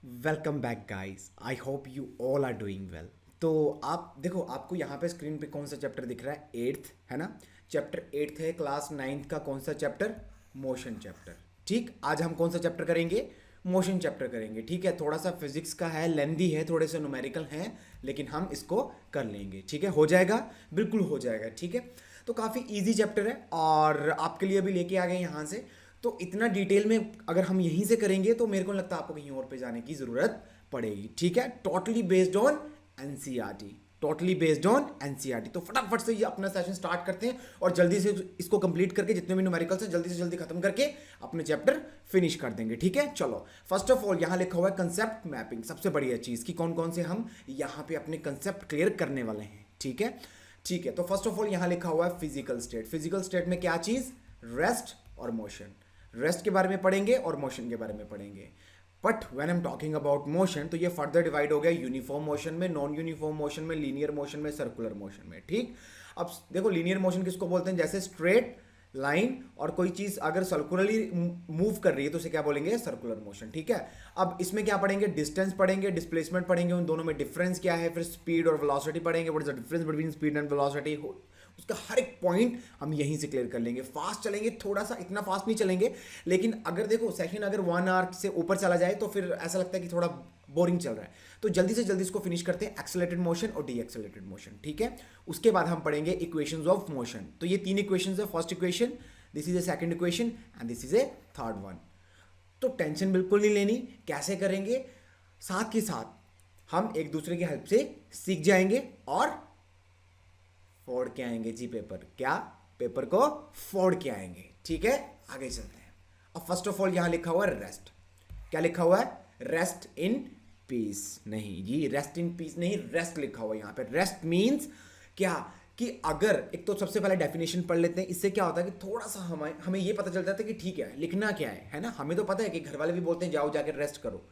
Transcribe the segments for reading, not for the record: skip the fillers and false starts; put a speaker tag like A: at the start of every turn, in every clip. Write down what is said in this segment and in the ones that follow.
A: Welcome back guys. I hope you all are doing well. तो आप देखो, आपको यहाँ पे स्क्रीन पे कौन सा चैप्टर दिख रहा है? एट्थ है ना। चैप्टर एट्थ है, क्लास नाइन्थ का कौन सा चैप्टर? Motion chapter. ठीक, आज हम कौन सा चैप्टर करेंगे? मोशन चैप्टर करेंगे। ठीक है, थोड़ा सा फिजिक्स का है, लेंदी है, थोड़े से न्यूमेरिकल हैं, लेकिन हम इसको कर लेंगे। ठीक है, हो जाएगा, बिल्कुल हो जाएगा। ठीक है, तो काफ़ी इजी चैप्टर है और आपके लिए भी लेके आ गए यहाँ से। तो इतना डिटेल में अगर हम यहीं से करेंगे तो मेरे को नहीं लगता आपको कहीं और पे जाने की ज़रूरत पड़ेगी। ठीक है, totally based on NCERT, totally based on NCERT. तो फटाफट से ये अपना सेशन स्टार्ट करते हैं और जल्दी से इसको कंप्लीट करके जितने भी न्यूमेरिकल्स हैं जल्दी से जल्दी खत्म करके अपने चैप्टर फिनिश कर देंगे। ठीक है, चलो फर्स्ट ऑफ ऑल यहाँ लिखा हुआ है कंसेप्ट मैपिंग। सबसे बढ़िया चीज़ कि कौन कौन से हम यहाँ पे अपने कंसेप्ट क्लियर करने वाले हैं। ठीक है, ठीक है, तो फर्स्ट ऑफ ऑल यहाँ लिखा हुआ है फिजिकल स्टेट। फिजिकल स्टेट में क्या चीज़? रेस्ट और मोशन। रेस्ट के बारे में पढ़ेंगे और मोशन के बारे में पढ़ेंगे। But when I am talking about motion तो ये फर्दर डिवाइड हो गया यूनिफॉर्म मोशन में, नॉन यूनिफॉर्म मोशन में, लीनियर मोशन में, सर्कुलर मोशन में। ठीक, अब देखो लीनियर मोशन किसको बोलते हैं? जैसे स्ट्रेट लाइन और कोई चीज अगर सर्कुलरली मूव कर रही है तो उसे क्या बोलेंगे? Circular motion. ठीक है, अब इसमें क्या पढ़ेंगे? डिस्टेंस पढ़ेंगे, डिस्प्लेसमेंट पढ़ेंगे, उन दोनों में डिफरेंस क्या है, फिर स्पीड और वेलोसिटी पढ़ेंगे, what is the difference between speed and velocity. उसका हर एक पॉइंट हम यहीं से क्लियर कर लेंगे। फास्ट चलेंगे, थोड़ा सा, इतना फास्ट नहीं चलेंगे, लेकिन अगर देखो सेशन अगर 1 आवर से ऊपर चला जाए तो फिर ऐसा लगता है कि थोड़ा बोरिंग चल रहा है। तो जल्दी से जल्दी इसको फिनिश करते हैं, एक्सेलरेटेड मोशन और डी एक्सेलरेटेड मोशन। ठीक है, उसके बाद हम पढ़ेंगे इक्वेशंस ऑफ मोशन। तो ये 3 इक्वेशंस है। First equation, this is A second equation and this is A third one. तो टेंशन बिल्कुल नहीं लेनी, कैसे करेंगे? साथ के साथ हम एक दूसरे की हेल्प से सीख जाएंगे और फोड़ के आएंगे जी पेपर। क्या? पेपर को फोड़ के आएंगे। ठीक है, आगे चलते हैं। अब फर्स्ट ऑफ ऑल यहां लिखा हुआ है रेस्ट। क्या लिखा हुआ है? Rest in peace. नहीं जी, रेस्ट इन पीस नहीं, रेस्ट लिखा हुआ है यहां पे। रेस्ट मींस क्या? कि अगर एक तो सबसे पहले डेफिनेशन पढ़ लेते हैं। इससे क्या होता है कि थोड़ा सा हमें हमें ये पता चल जाता है कि ठीक है लिखना क्या है ना। हमें तो पता है कि घर वाले भी बोलते हैं जाओ जाके रेस्ट करो।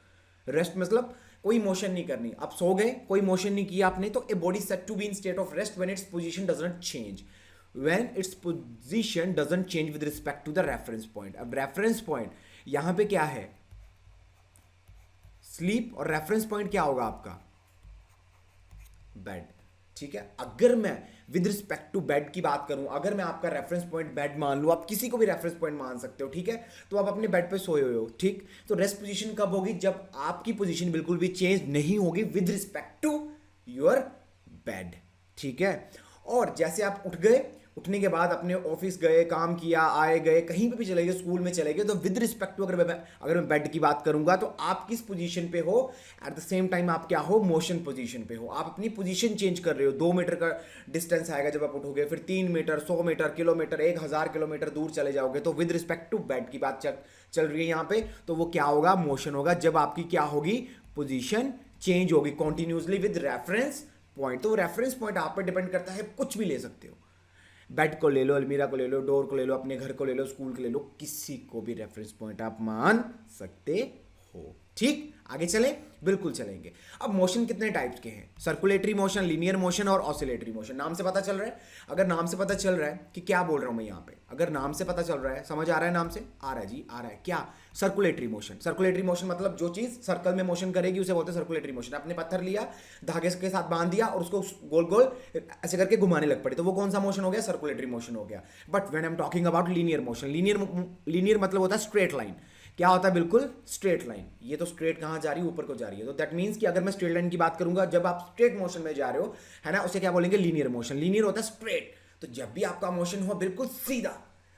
A: रेस्ट मतलब कोई मोशन नहीं करनी। आप सो गए, कोई मोशन नहीं किया आपने, तो a body set to be in state of rest when its position doesn't change. When its position doesn't change with respect to the reference point. अब रेफरेंस पॉइंट यहां पे क्या है? स्लीप। और रेफरेंस पॉइंट क्या होगा आपका? बेड। ठीक है, अगर मैं विद रिस्पेक्ट टू बेड की बात करूं, अगर मैं आपका रेफरेंस पॉइंट बेड मान लूं, आप किसी को भी रेफरेंस पॉइंट मान सकते हो। ठीक है, तो आप अपने बेड पे सोए हुए हो। ठीक, तो रेस्ट पोजीशन कब होगी? जब आपकी पोजीशन बिल्कुल भी चेंज नहीं होगी with respect to your bed. ठीक है, और जैसे आप उठ गए, उठने के बाद अपने ऑफिस गए, काम किया, आए गए, कहीं पे भी चले गए, स्कूल में चले गए, तो विद रिस्पेक्ट टू अगर मैं बेड की बात करूंगा तो आप किस पोजीशन पे हो? एट द सेम टाइम आप क्या हो? मोशन पोजीशन पे हो। आप अपनी पोजीशन चेंज कर रहे हो। 2 मीटर का डिस्टेंस आएगा जब आप उठोगे, फिर 3 मीटर, 100 मीटर, किलोमीटर, 1000 किलोमीटर दूर चले जाओगे, तो विद रिस्पेक्ट टू बेड की बात चल रही है यहाँ पे। तो वो क्या होगा? मोशन होगा। जब आपकी क्या होगी? पोजीशन चेंज होगी कॉन्टिन्यूसली विद रेफरेंस पॉइंट। तो रेफरेंस पॉइंट आप पर डिपेंड करता है, कुछ भी ले सकते हो। बेड को ले लो, अलमीरा को ले लो, डोर को ले लो, अपने घर को ले लो, स्कूल को ले लो, किसी को भी रेफरेंस पॉइंट आप मान सकते हो। ठीक, आगे चले? बिल्कुल चलेंगे। अब मोशन कितने टाइप्स के हैं? सर्कुलेटरी मोशन, लीनियर मोशन और ऑसिलेटरी मोशन। नाम से पता चल रहा है? अगर नाम से पता चल रहा है कि क्या बोल रहा हूं मैं यहाँ पे, अगर नाम से पता चल रहा है, समझ आ रहा है? नाम से आ रहा है जी, आ रहा है। क्या? Circulatory motion. सर्कुलेटरी मोशन मतलब जो चीज सर्कल में मोशन करेगी उसे बोलते हैं सर्कुलेटरी मोशन। आपने पत्थर लिया, धागे के साथ बांध दिया और उसको गोल गोल ऐसे करके घुमाने लग पड़े, तो वो कौन सा मोशन हो गया? सर्कुलेटरी मोशन हो गया। But when I am talking about linear motion, linear मतलब होता है स्ट्रेट लाइन। क्या होता है? बिल्कुल स्ट्रेट लाइन। ये तो स्ट्रेट कहां जा रही है? ऊपर को जा रही है। तो दैट मींस कि अगर मैं स्ट्रेट लाइन की बात करूंगा, जब आप स्ट्रेट मोशन में जा रहे हो, है ना, उसे क्या बोलेंगे? Linear motion. लीनियर होता है स्ट्रेट। तो जब भी आपका मोशन हो बिल्कुल सीधा,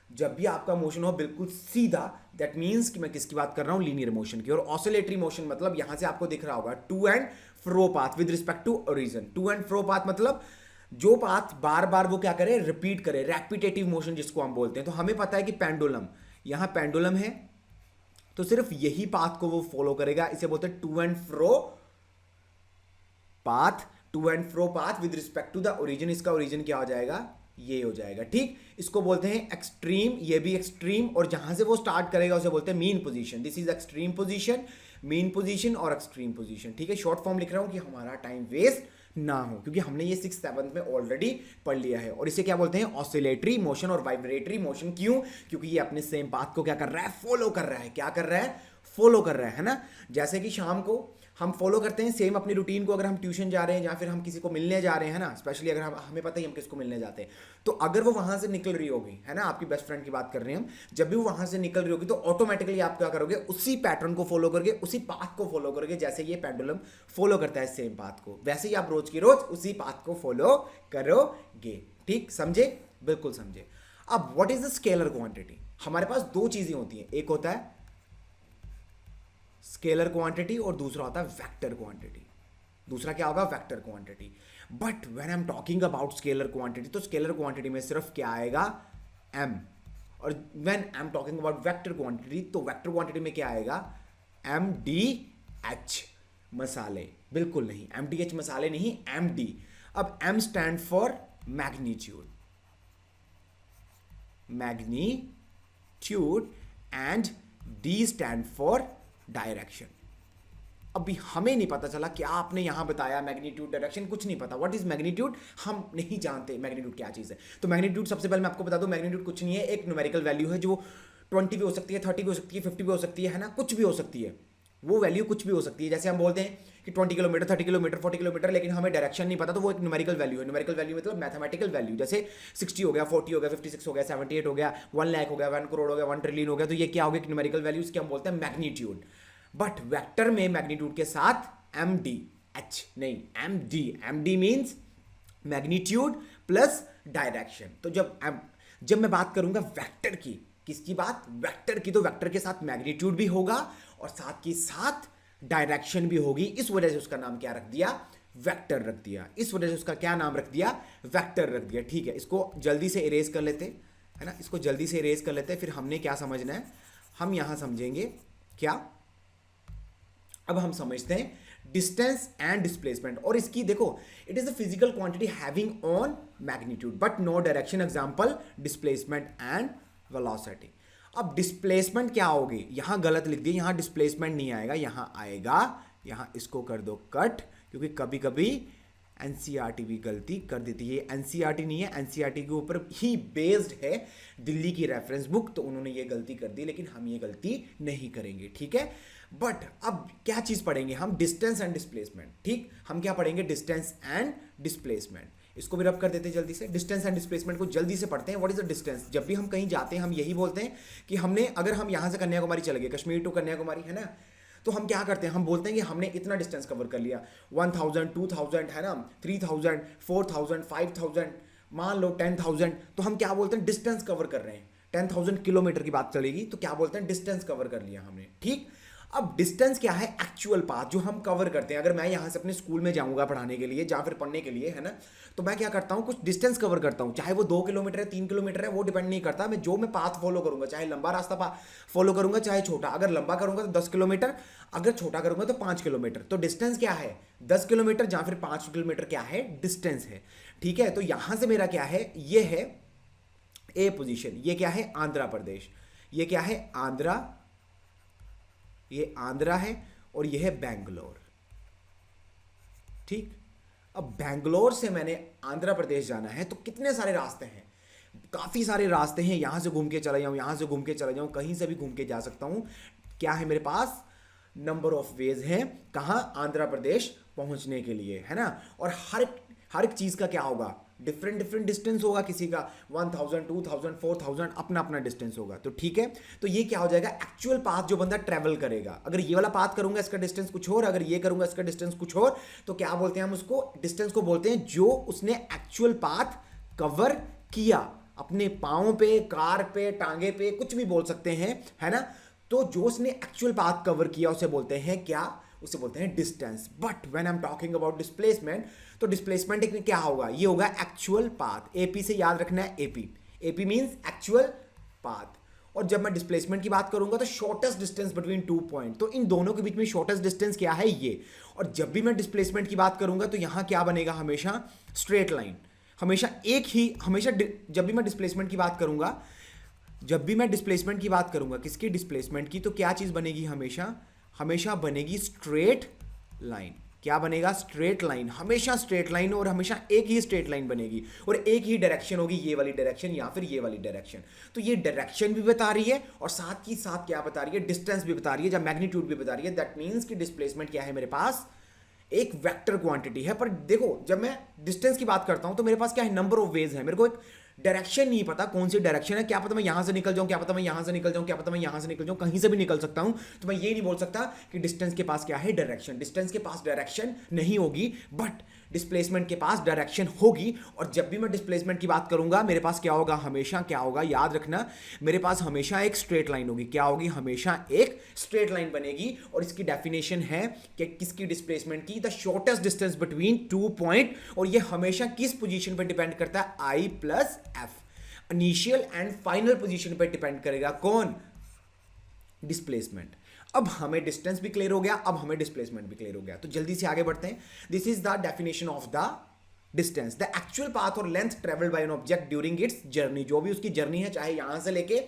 A: जब भी आपका मोशन हो बिल्कुल सीधा, दैट मींस कि मैं किसकी बात कर रहा हूं? लीनियर मोशन की। और ऑसिलेटरी मोशन मतलब यहां से आपको दिख रहा होगा to and fro path with respect to origin. To and fro path मतलब जो पाथ बार बार वो क्या करे? रिपीट करे, रैपिटेटिव मोशन जिसको हम बोलते हैं। तो हमें पता है कि पेंडुलम, यहां पेंडुलम है तो सिर्फ यही पाथ को वो फॉलो करेगा। इसे बोलते हैं to and fro path. To and fro path with respect to the origin. इसका ओरिजिन क्या हो जाएगा? ये हो जाएगा। ठीक, इसको बोलते हैं एक्सट्रीम, ये भी एक्सट्रीम, और जहां से वो स्टार्ट करेगा उसे बोलते हैं mean position. This is extreme position, mean position और एक्सट्रीम पोजीशन। ठीक है, शॉर्ट फॉर्म लिख रहा हूं कि हमारा टाइम वेस्ट ना हो, क्योंकि हमने ये 6th 7th में ऑलरेडी पढ़ लिया है। और इसे क्या बोलते हैं? ऑसिलेटरी मोशन और वाइब्रेटरी मोशन। क्यों? क्योंकि ये अपने सेम पाथ को क्या कर रहा है? फॉलो कर रहा है। क्या कर रहा है? फॉलो कर रहा है ना। जैसे कि शाम को हम फॉलो करते हैं सेम अपनी रूटीन को, अगर हम ट्यूशन जा रहे हैं या फिर हम किसी को मिलने जा रहे हैं ना, स्पेशली अगर हमें पता ही हम किसको मिलने जाते हैं, तो अगर वो वहां से निकल रही होगी है ना, आपकी बेस्ट फ्रेंड की बात कर रहे हैं हम, जब भी वो वहां से निकल रही होगी तो ऑटोमेटिकली आप क्या करोगे, उसी पैटर्न को फॉलो करोगे, उसी पाथ को फॉलो करोगे, जैसे ये पेंडुलम फॉलो करता है सेम पाथ को, वैसे ही आप रोज की रोज उसी पाथ को फॉलो करोगे। ठीक, समझे? बिल्कुल समझे। अब what is the scalar quantity? हमारे पास दो चीजें होती हैं, एक होता है स्केलर क्वांटिटी और दूसरा होता है वेक्टर क्वांटिटी। दूसरा क्या होगा? Vector quantity. But when I am talking about scalar quantity, तो स्केलर क्वांटिटी में सिर्फ क्या आएगा? m। और when I am talking about vector quantity, तो वेक्टर क्वांटिटी में क्या आएगा? mdh मसाले। बिल्कुल नहीं, mdh मसाले नहीं, md। अब m stand for magnitude, magnitude, and d stand for direction. अभी हमें नहीं पता चला क्या आपने यहां बताया, मैग्नीट्यूड, डायरेक्शन, कुछ नहीं पता। What is magnitude? हम नहीं जानते मैग्नीट्यूड क्या चीज है। तो मैग्नीट्यूड सबसे पहले मैं आपको बता दूं, मैग्नीट्यूड कुछ नहीं है, एक न्यूमेरिकल वैल्यू है जो 20 भी हो सकती है, 30 भी हो सकती है, 50 भी हो सकती है ना, कुछ भी हो सकती है। वो वैल्यू कुछ भी हो सकती है। जैसे हम बोलते हैं कि 20 किलोमीटर, 30 किलोमीटर, 40 किलोमीटर, लेकिन हमें डायरेक्शन नहीं पता, तो वो एक न्यूमेरिकल वैल्यू है। न्यूमेरिकल वैल्यू मतलब मैथमेटिकल वैल्यू। जैसे 60 हो गया, 40 हो गया, 56 हो गया, 78 हो गया, 1 लाख हो गया, 1 करोड़ हो गया, 1 ट्रिलियन हो गया, तो ये क्या हो गया? न्यूमेरिकल वैल्यू, इसके हम बोलते हैं मैग्नीट्यूड। बट वेक्टर में मैग्नीट्यूड के साथ md, h नहीं, md means magnitude plus direction. तो जब मैं बात करूंगा वेक्टर की, किसकी बात? वेक्टर की, तो वेक्टर के साथ मैग्नीट्यूड भी होगा और साथ के साथ डायरेक्शन भी होगी। इस वजह से उसका नाम क्या रख दिया? वेक्टर रख दिया। इस वजह से उसका क्या नाम रख दिया? वेक्टर रख दिया। ठीक है, इसको जल्दी से इरेज कर लेते है ना, इसको जल्दी से इरेज कर लेते। फिर हमने क्या समझना है, हम यहां समझेंगे क्या, अब हम समझते हैं डिस्टेंस एंड डिस्प्लेसमेंट। और इसकी देखो, it is the physical quantity having on magnitude but no direction. Example displacement and velocity. अब डिस्प्लेसमेंट क्या होगी? यहां गलत लिख दिया, यहां डिस्प्लेसमेंट नहीं आएगा, यहां आएगा, यहां इसको कर दो कट, क्योंकि कभी कभी एनसीईआरटी भी गलती कर देती है। एनसीईआरटी नहीं है, एनसीईआरटी के ऊपर ही बेस्ड है दिल्ली की रेफरेंस बुक, तो उन्होंने ये गलती कर दी, लेकिन हम ये गलती नहीं करेंगे। ठीक है, बट अब क्या चीज पढ़ेंगे हम? Distance and displacement. ठीक, हम क्या पढ़ेंगे? Distance and displacement. इसको भी रब कर देते हैं जल्दी से, डिस्टेंस एंड डिस्प्लेसमेंट को जल्दी से पढ़ते हैं। What is the distance? जब भी हम कहीं जाते हैं हम यही बोलते हैं कि हमने, अगर हम यहां से कन्याकुमारी चले गए, कश्मीर टू कन्याकुमारी है ना, तो हम क्या करते हैं? हम बोलते हैं कि हमने इतना डिस्टेंस कवर कर लिया, 1000, 2000 है ना, 3000, 4000, 5000, मान लो 10,000, तो हम क्या बोलते हैं? डिस्टेंस कवर कर रहे हैं। 10,000 किलोमीटर की बात चलेगी तो क्या बोलते हैं? डिस्टेंस कवर कर लिया हमने। ठीक, अब डिस्टेंस क्या है? एक्चुअल पाथ जो हम कवर करते हैं। अगर मैं यहां से अपने स्कूल में जाऊंगा पढ़ाने के लिए या फिर पढ़ने के लिए है ना, तो मैं क्या करता हूं? कुछ डिस्टेंस कवर करता हूं, चाहे वो 2 किलोमीटर है, 3 किलोमीटर है, वो डिपेंड नहीं करता। मैं पाथ फॉलो करूंगा, चाहे लंबा रास्ता फॉलो करूंगा, चाहे छोटा। अगर लंबा करूंगा तो 10 किलोमीटर, अगर छोटा करूंगा तो 5 किलोमीटर। तो डिस्टेंस क्या है? 10 किलोमीटर या फिर 5 किलोमीटर क्या है? डिस्टेंस है। ठीक है, तो यहां से मेरा क्या है? ये है ए पोजीशन। ये क्या है? आंध्र प्रदेश। ये क्या है? आंध्रा, ये आंध्रा है, और ये है बेंगलोर। ठीक, अब बेंगलोर से मैंने आंध्र प्रदेश जाना है, तो कितने सारे रास्ते हैं? काफी सारे रास्ते हैं। यहां से घूम के चला जाऊं, यहां से घूम के चला जाऊं, कहीं से भी घूम के जा सकता हूं। क्या है मेरे पास? नंबर ऑफ वेज हैं कहां? आंध्र प्रदेश पहुंचने के लिए, है ना। और हर एक चीज का क्या होगा? डिफरेंट डिफरेंट डिस्टेंस होगा। किसी का 1000, 2000, 4000, अपना अपना डिस्टेंस होगा। तो ठीक है, तो ये क्या हो जाएगा? एक्चुअल पाथ जो बंदा ट्रेवल करेगा। अगर ये वाला पाथ करूंगा इसका डिस्टेंस कुछ और, अगर ये करूंगा इसका डिस्टेंस कुछ और, तो क्या बोलते हैं हम उसको? डिस्टेंस को बोलते हैं जो उसने एक्चुअल पाथ कवर किया, अपने पाँव पे, कार पे, टांगे पे, कुछ भी बोल सकते हैं, है ना। तो जो उसने एक्चुअल पाथ कवर किया उसे बोलते हैं क्या? उसे बोलते हैं distance. But when I am talking about displacement, तो डिस्प्लेसमेंट एक क्या होगा? ये होगा एक्चुअल पाथ। एपी से याद रखना है, एपी मींस एक्चुअल पाथ। और जब मैं डिस्प्लेसमेंट की बात करूंगा तो शॉर्टेस्ट डिस्टेंस बिटवीन 2 पॉइंट, तो इन दोनों के बीच में शॉर्टेस्ट डिस्टेंस क्या है? ये। और जब भी मैं डिस्प्लेसमेंट की बात करूंगा तो यहां क्या बनेगा? हमेशा स्ट्रेट लाइन, हमेशा एक ही, हमेशा जब भी मैं डिस्प्लेसमेंट की बात करूंगा, किसकी? डिस्प्लेसमेंट की, तो क्या चीज बनेगी? हमेशा बनेगी स्ट्रेट लाइन। क्या बनेगा? स्ट्रेट लाइन, हमेशा स्ट्रेट लाइन, और हमेशा एक ही स्ट्रेट लाइन बनेगी और एक ही डायरेक्शन होगी, ये वाली डायरेक्शन या फिर ये वाली डायरेक्शन। तो ये डायरेक्शन भी बता रही है और साथ ही साथ क्या बता रही है? डिस्टेंस भी बता रही है, या मैग्नीट्यूड भी बता रही है। दैट मीन्स कि डिस्प्लेसमेंट क्या है मेरे पास? एक वेक्टर क्वांटिटी है। पर देखो, जब मैं डिस्टेंस की बात करता हूं तो मेरे पास क्या है? नंबर ऑफ वेज है। मेरे को एक डायरेक्शन नहीं पता कौन सी डायरेक्शन है, क्या पता मैं यहां से निकल जाऊं, क्या पता मैं यहां से निकल जाऊं, क्या पता मैं यहां से निकल जाऊं, कहीं से भी निकल सकता हूं। तो मैं ये नहीं बोल सकता कि डिस्टेंस के पास क्या है? डायरेक्शन। डिस्टेंस के पास डायरेक्शन नहीं होगी, बट डिस्प्लेसमेंट के पास डायरेक्शन होगी। और जब भी मैं डिस्प्लेसमेंट की बात करूंगा, मेरे पास क्या होगा? हमेशा क्या होगा? याद रखना, मेरे पास हमेशा एक स्ट्रेट लाइन होगी। क्या होगी? हमेशा एक स्ट्रेट लाइन बनेगी। और इसकी डेफिनेशन है कि किसकी? डिस्प्लेसमेंट की। The shortest distance between 2 point, और ये हमेशा किस पोजीशन पर डिपेंड करता है? I plus F. Initial and final position पर डिपेंड करेगा कौन? डिस्प्लेसमेंट। अब हमें डिस्टेंस भी क्लियर हो गया, अब हमें डिस्प्लेसमेंट भी क्लियर हो गया, तो जल्दी से आगे बढ़ते हैं। This is the definition of the distance, the actual path और length travelled by an object during its journey. जो भी उसकी जर्नी है, चाहे यहां से लेके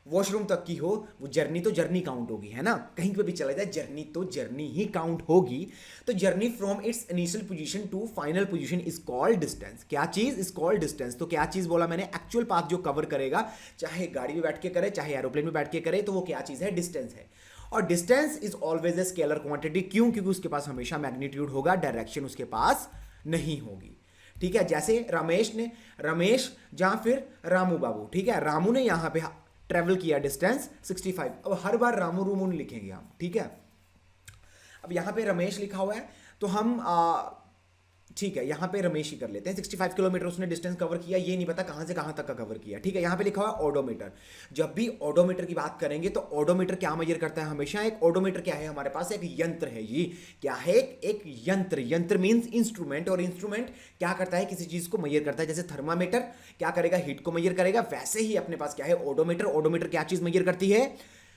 A: वॉशरूम तक की हो, वो जर्नी तो जर्नी काउंट होगी, है ना? कहीं पे भी चला जाए, जर्नी तो जर्नी ही काउंट होगी। तो journey from its initial position to final position is called distance. क्या चीज? Is called distance. तो क्या चीज बोला मैंने? एक्चुअल पाथ जो कवर करेगा, चाहे गाड़ी में बैठ के करे, चाहे एरोप्लेन में बैठ के करे, तो वो क्या चीज है? डिस्टेंस है। और distance is always a scalar quantity. क्यों? क्योंकि उसके पास हमेशा मैग्नीट्यूड होगा, डायरेक्शन उसके पास नहीं होगी। ठीक है, जैसे रमेश जहां फिर रामू बाबू, ठीक है, रामू ने यहां पे ट्रेवल किया डिस्टेंस 65। अब हर बार रामू रूमू नहीं लिखेंगे हम, ठीक है। अब यहां पे रमेश लिखा हुआ है, तो हम ठीक है, यहां पे रमेश ही कर लेते हैं। 65 किलोमीटर उसने डिस्टेंस कवर किया, ये नहीं पता कहां से कहां तक का कवर किया, ठीक है। यहां पे लिखा हुआ है ओडोमीटर। जब भी ओडोमीटर की बात करेंगे तो ओडोमीटर क्या मेजर करता है? हमेशा एक ओडोमीटर क्या है हमारे पास? एक यंत्र है। ये क्या है? एक यंत्र। यंत्र मींस इंस्ट्रूमेंट, और इंस्ट्रूमेंट क्या करता है? किसी चीज को मेजर करता है। जैसे थर्मामीटर क्या करेगा? हीट को मेजर करेगा। वैसे ही अपने पास क्या है? ओडोमीटर। ओडोमीटर क्या चीज मेजर करती है?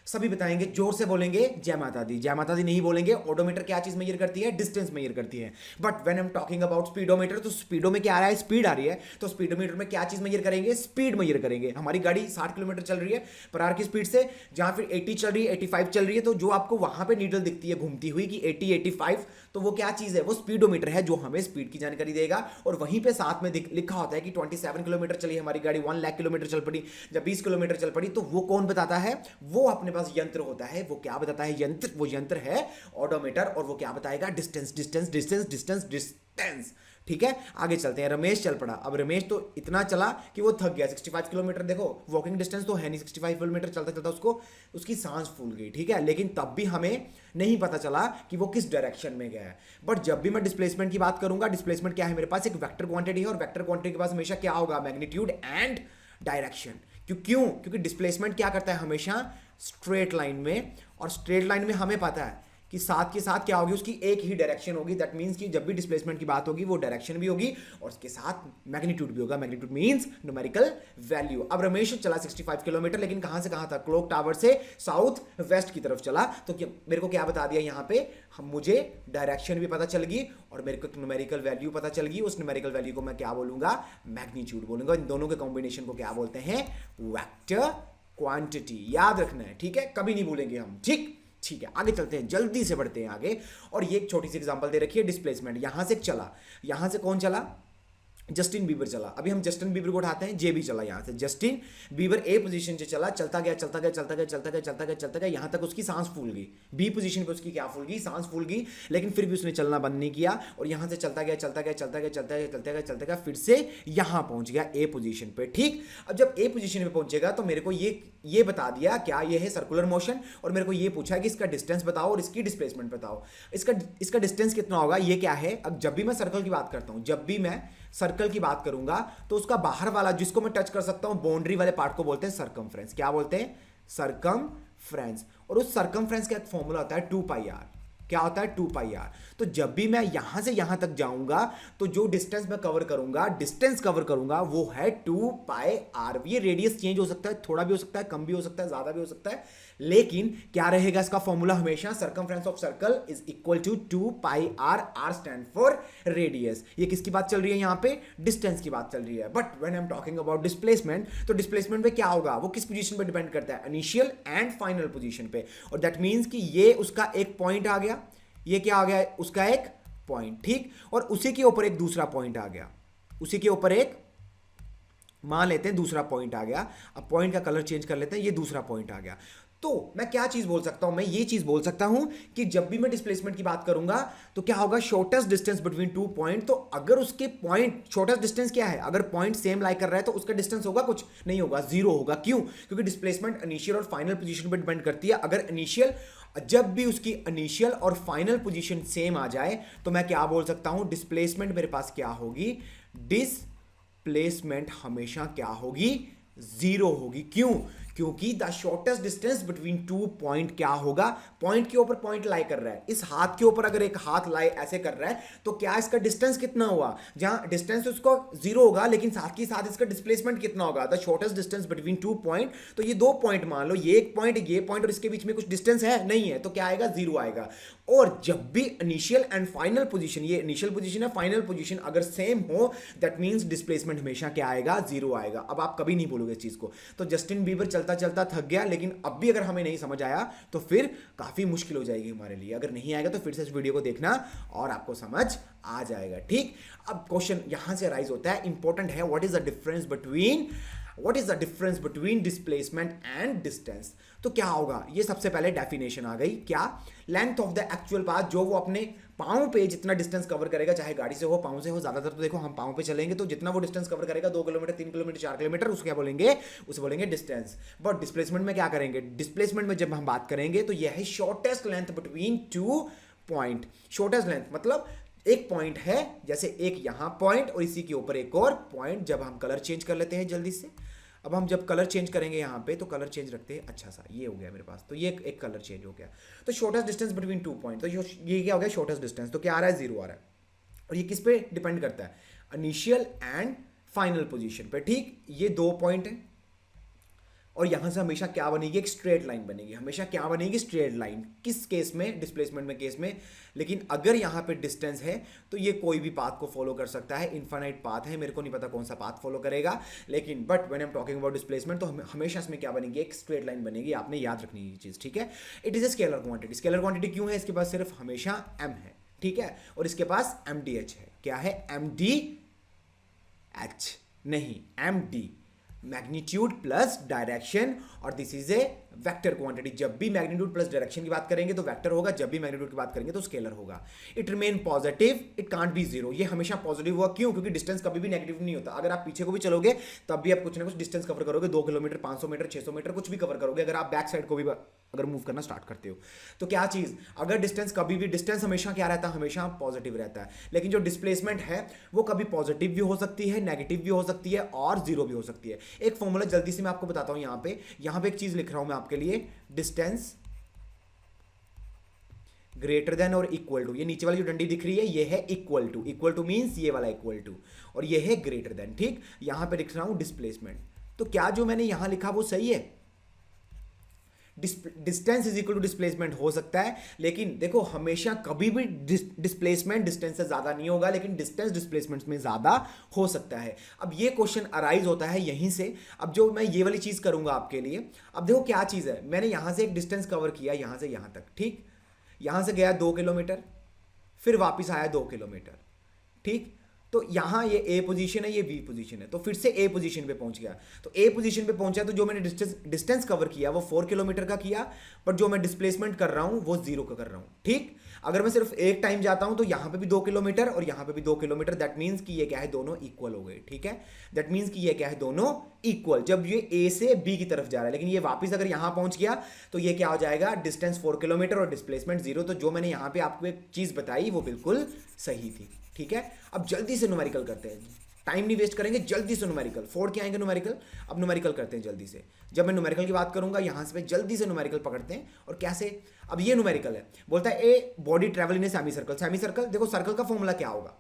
A: सभी बताएंगे, जोर से बोलेंगे, जय माता दी। जय माता दी नहीं बोलेंगे। ओडोमीटर क्या चीज मेजर करती है? डिस्टेंस मेजर करती है। But when I am talking about speedometer, तो स्पीडो में क्या आ रहा है? स्पीड आ रही है। तो स्पीडोमीटर में क्या चीज मेजर करेंगे? स्पीड मेजर करेंगे। हमारी गाड़ी 60 किलोमीटर चल रही है पर आवर की स्पीड से, जहां फिर 80 चल रही है, 85 चल रही है, तो जो आपको वहां पे नीडल दिखती है घूमती हुई कि 80 85, तो वो क्या चीज है? वो स्पीडोमीटर है, जो हमें स्पीड की जानकारी देगा। और वहीं पे साथ में लिखा होता है कि 27 किलोमीटर चली हमारी गाड़ी, 1 लाख किलोमीटर चल पड़ी, जब 20 किलोमीटर चल पड़ी, तो वो कौन बताता है? वो अपने पास यंत्र होता है। वो क्या बताता है? यंत्र। वो यंत्र है ओडोमीटर, और वो क्या बताएगा? Distance distance distance distance distance. ठीक है, आगे चलते हैं। रमेश चल पड़ा। अब रमेश तो इतना चला कि वो थक गया। 65 किलोमीटर, देखो वॉकिंग डिस्टेंस तो है नहीं, 65 किलोमीटर चलता चलता उसकी सांस फूल गई, ठीक है। लेकिन तब भी हमें नहीं पता चला कि वो किस डायरेक्शन में गया है। बट जब भी मैं डिस्प्लेसमेंट की बात करूंगा, डिस्प्लेसमेंट क्या है मेरे पास? एक वेक्टर क्वांटिटी है, और वेक्टर क्वांटिटी के पास हमेशा क्या होगा? Magnitude and direction. क्यों? क्योंकि डिस्प्लेसमेंट क्या करता है? हमेशा स्ट्रेट लाइन में, और स्ट्रेट लाइन में हमें पता है कि साथ के साथ क्या होगी? उसकी एक ही डायरेक्शन होगी। दैट मींस कि जब भी डिस्प्लेसमेंट की बात होगी, वो डायरेक्शन भी होगी और उसके साथ मैग्नीट्यूड भी होगा। Magnitude means numerical value. अब रमेश चला 65 किलोमीटर, लेकिन कहां से कहां तक? क्लॉक टावर से साउथ वेस्ट की तरफ चला। तो मेरे को क्या बता दिया यहां पे? मुझे डायरेक्शन भी पता चल गई और मेरे को न्यूमेरिकल वैल्यू पता चल गई। उस न्यूमेरिकल वैल्यू को मैं क्या बोलूंगा? मैग्नीट्यूड बोलूंगा। इन दोनों के कॉम्बिनेशन को क्या बोलते हैं? Vector quantity. याद रखना है, ठीक है, कभी नहीं भूलेंगे हम, ठीक है। आगे चलते हैं, जल्दी से बढ़ते हैं आगे। और ये एक छोटी सी एग्जांपल दे रखी है, डिस्प्लेसमेंट। यहां से चला, यहां से कौन चला? जस्टिन बीबर चला। अभी हम जस्टिन बीबर को उठाते हैं, जे भी चला यहां से। जस्टिन बीबर ए पोजीशन से चला, चलता गया चलता गया चलता गया चलता गया चलता गया चलता गया, यहां तक उसकी सांस फूल गई। बी पोजीशन पे उसकी क्या फूल गई? सांस फूल गई। लेकिन फिर भी उसने चलना बंद नहीं किया, और यहां से चलता गया चलता गया चलता गया चलता गया चलता गया चलता गया, फिर से यहां पहुंच गया ए पोजीशन पे, ठीक। अब जब ए पोजीशन पे पहुंचेगा तो मेरे को ये बता दिया क्या ये है? Circular motion. और मेरे को ये पूछा कि इसका डिस्टेंस बताओ और इसकी डिस्प्लेसमेंट बताओ। इसका डिस्टेंस कितना होगा? ये क्या है? अब जब भी मैं सर्कल की बात करता हूं, जब भी मैं सर्कल की बात करूंगा, तो उसका बाहर वाला जिसको मैं टच कर सकता हूं, बाउंड्री वाले पार्ट को बोलते हैं सर्कमफ्रेंस। क्या बोलते हैं? सर्कमफ्रेंस। और उस सर्कमफ्रेंस का एक फॉर्मूला होता है 2πr। क्या होता है? 2πr। तो जब भी मैं यहां से यहां तक जाऊंगा, तो जो डिस्टेंस मैं कवर करूंगा, वो है 2πr। ये रेडियस चेंज हो सकता है, थोड़ा भी हो सकता है, कम भी हो सकता है, ज्यादा भी हो सकता है, लेकिन क्या रहेगा इसका फॉर्मूला? हमेशा circumference of circle is equal to 2πr। r stand for radius. ये किसकी बात चल रही है? यहां पे डिस्टेंस की बात चल रही है। But when I am talking about displacement, तो डिस्प्लेसमेंट पे क्या होगा? वो किस पोजीशन पे डिपेंड करता है? इनिशियल एंड फाइनल पोजीशन पे। और दैट मींस कि ये उसका एक पॉइंट आ गया, ये क्या आ गया? उसका एक पॉइंट, ठीक। और उसी के ऊपर एक दूसरा पॉइंट आ गया, उसी के ऊपर एक, मान लेते हैं दूसरा पॉइंट आ गया। अब पॉइंट का कलर चेंज कर लेते हैं, ये दूसरा पॉइंट आ गया। तो मैं क्या चीज बोल सकता हूं, मैं ये चीज बोल सकता हूं कि जब भी मैं डिस्प्लेसमेंट की बात करूंगा तो क्या होगा, shortest distance between two point. तो अगर उसके पॉइंट, शॉर्टेस्ट डिस्टेंस क्या है, अगर पॉइंट सेम लाई कर रहा है तो उसका डिस्टेंस होगा, कुछ नहीं होगा, जीरो होगा। क्यों? क्योंकि डिस्प्लेसमेंट इनिशियल और फाइनल पोजीशन पर डिपेंड करती है। अगर इनिशियल, जब भी उसकी इनिशियल और फाइनल पोजीशन सेम आ जाए तो मैं क्या बोल सकता हूं, डिस्प्लेसमेंट मेरे पास क्या होगी, डिस्प्लेसमेंट हमेशा क्या होगी, जीरो होगी। क्यों? क्योंकि the shortest distance between two point क्या होगा, पॉइंट के ऊपर पॉइंट लाई कर रहा है, इस हाथ के ऊपर अगर एक हाथ लाई ऐसे कर रहा है तो क्या इसका डिस्टेंस कितना हुआ, जहां डिस्टेंस उसको जीरो होगा लेकिन साथ ही साथ इसका डिस्प्लेसमेंट कितना होगा, the shortest distance between two point. तो ये दो पॉइंट मान लो, ये एक पॉइंट, ये पॉइंट, और इसके बीच में कुछ डिस्टेंस है नहीं है, तो क्या आएगा, जीरो आएगा। और जब भी इनिशियल एंड फाइनल पोजीशन, ये इनिशियल पोजीशन है, फाइनल पोजीशन अगर सेम हो, दैट मींस डिस्प्लेसमेंट हमेशा क्या आएगा, जीरो आएगा। अब आप कभी नहीं बोलोगे इस चीज को। तो जस्टिन बीबर चलता चलता थक गया, लेकिन अब भी अगर हमें नहीं समझ आया तो फिर काफी मुश्किल हो जाएगी हमारे लिए। अगर नहीं आएगा तो फिर से इस वीडियो को देखना और आपको समझ आ जाएगा, ठीक। अब क्वेश्चन यहां से राइज होता है, इंपॉर्टेंट है, what is the difference between displacement and distance. तो क्या होगा, ये सबसे पहले डेफिनेशन आ गई, क्या, length of the actual path, जो वो अपने पाँव पे जितना डिस्टेंस कवर करेगा, चाहे गाड़ी से हो, पाँव से हो, ज्यादातर तो देखो हम पाँव पे चलेंगे तो जितना वो डिस्टेंस कवर करेगा, 2 किलोमीटर, 3 किलोमीटर, 4 किलोमीटर, उसको क्या बोलेंगे, उसे बोलेंगे डिस्टेंस। बट डिस्प्लेसमेंट में क्या करेंगे, डिस्प्लेसमेंट में जब हम बात करेंगे तो यह है shortest length between two point. Shortest length मतलब एक पॉइंट है, जैसे एक यहां पॉइंट और इसी के ऊपर एक और पॉइंट। जब हम कलर चेंज कर लेते हैं जल्दी से, अब हम जब कलर चेंज करेंगे यहां पे, तो कलर चेंज रखते हैं, अच्छा सा ये हो गया मेरे पास, तो ये एक कलर चेंज हो गया। तो shortest distance between two point, तो ये क्या हो गया, शॉर्टेस्ट डिस्टेंस। तो क्या आ रहा है, जीरो आ रहा है। और ये किस पे डिपेंड करता है, इनिशियल एंड फाइनल पोजीशन पे, ठीक। ये दो पॉइंट है और यहां से हमेशा क्या बनेगी, एक स्ट्रेट लाइन बनेगी, हमेशा क्या बनेगी, स्ट्रेट लाइन। किस केस में, डिस्प्लेसमेंट में केस में। लेकिन अगर यहां पे डिस्टेंस है तो ये कोई भी पाथ को फॉलो कर सकता है, इनफाइनाइट पाथ है, मेरे को नहीं पता कौन सा पाथ फॉलो करेगा, लेकिन but when I am talking about displacement तो हमेशा इसमें क्या बनेगी, एक स्ट्रेट लाइन बनेगी। आपने याद रखनी ये चीज, ठीक है। It is a scalar quantity. Scalar quantity क्यों है, इसके पास सिर्फ हमेशा एम है, ठीक है, और इसके पास एम डी एच है। क्या है, एम डी एच नहीं, M D, magnitude plus direction, और this is a vector quantity. जब भी मैग्नीट्यूड प्लस डायरेक्शन की बात करेंगे तो वेक्टर होगा, जब भी मैग्नीट्यूड की बात करेंगे तो स्केलर होगा। It remain positive, it can't be zero. ये हमेशा पॉजिटिव हुआ, क्यों, क्योंकि डिस्टेंस कभी भी नेगेटिव नहीं होता। अगर आप पीछे को भी चलोगे तब भी आप कुछ ना कुछ डिस्टेंस कवर करोगे, 2 किलोमीटर, 500 मीटर, 600 मीटर, कुछ भी कवर करोगे। अगर आप बैक साइड को भी अगर मूव करना स्टार्ट करते हो तो क्या चीज, अगर डिस्टेंस कभी भी, डिस्टेंस हमेशा क्या रहता है, हमेशा पॉजिटिव रहता है। लेकिन जो डिस्प्लेसमेंट है वो कभी पॉजिटिव भी हो सकती है, नेगेटिव भी हो सकती है और जीरो भी हो सकती है। एक फॉर्मूला जल्दी से मैं आपको बताता हूं, यहां पे एक चीज लिख रहा हूं मैं आपके लिए, डिस्टेंस ग्रेटर देन और इक्वल टू। ये नीचे वाली जो डंडी दिख रही है ये है equal to, equal to means ये वाला इक्वल टू, और ये है ग्रेटर देन, ठीक। यहां पे लिख रहा हूं डिस्प्लेसमेंट। तो क्या जो मैंने यहां लिखा वो सही है, distance is equal to displacement हो सकता है, लेकिन देखो हमेशा कभी भी डिस्प्लेसमेंट डिस्टेंस से ज्यादा नहीं होगा, लेकिन डिस्टेंस डिस्प्लेसमेंट में ज्यादा हो सकता है। अब ये क्वेश्चन अराइज होता है यहीं से। अब जो मैं ये वाली चीज करूंगा आपके लिए, अब देखो क्या चीज है, मैंने यहां से एक डिस्टेंस कवर किया, यहां से यहां तक, ठीक। यहां से गया 2 किलोमीटर, फिर वापस आया 2 किलोमीटर, ठीक। तो यहां ये ए पोजीशन है, ये बी पोजीशन है, तो फिर से ए पोजीशन पे पहुंच गया। तो ए पोजीशन पे पहुंचा तो जो मैंने डिस्टेंस कवर किया वो 4 किलोमीटर का किया, पर जो मैं डिस्प्लेसमेंट कर रहा हूं वो 0 का कर रहा हूं, ठीक। अगर मैं सिर्फ एक टाइम जाता हूं तो यहां पे भी 2 किलोमीटर और यहां पे भी 2 किलोमीटर, दैट मींस कि ये क्या है, दोनों इक्वल हो गए, ठीक है। दैट मींस कि ये क्या है, दोनों इक्वल। जब ये ए से बी की तरफ जा रहा है, लेकिन ये वापस अगर यहां पहुंच गया तो ये क्या हो जाएगा, डिस्टेंस 4 किलोमीटर और डिस्प्लेसमेंट 0। तो जो मैंने यहां पे आपको एक चीज बताई वो बिल्कुल सही थी, ठीक है। अब जल्दी से न्यूमेरिकल करते हैं, टाइम नहीं वेस्ट करेंगे, जल्दी से न्यूमेरिकल 4 के आएंगे न्यूमेरिकल। अब न्यूमेरिकल करते हैं जल्दी से। जब मैं न्यूमेरिकल की बात करूंगा यहां से जल्दी से न्यूमेरिकल पकड़ते हैं। और कैसे, अब ये न्यूमेरिकल है, बोलता है a body travel in a semi circle. Semi circle, देखो सर्कल का फॉर्मूला क्या होगा,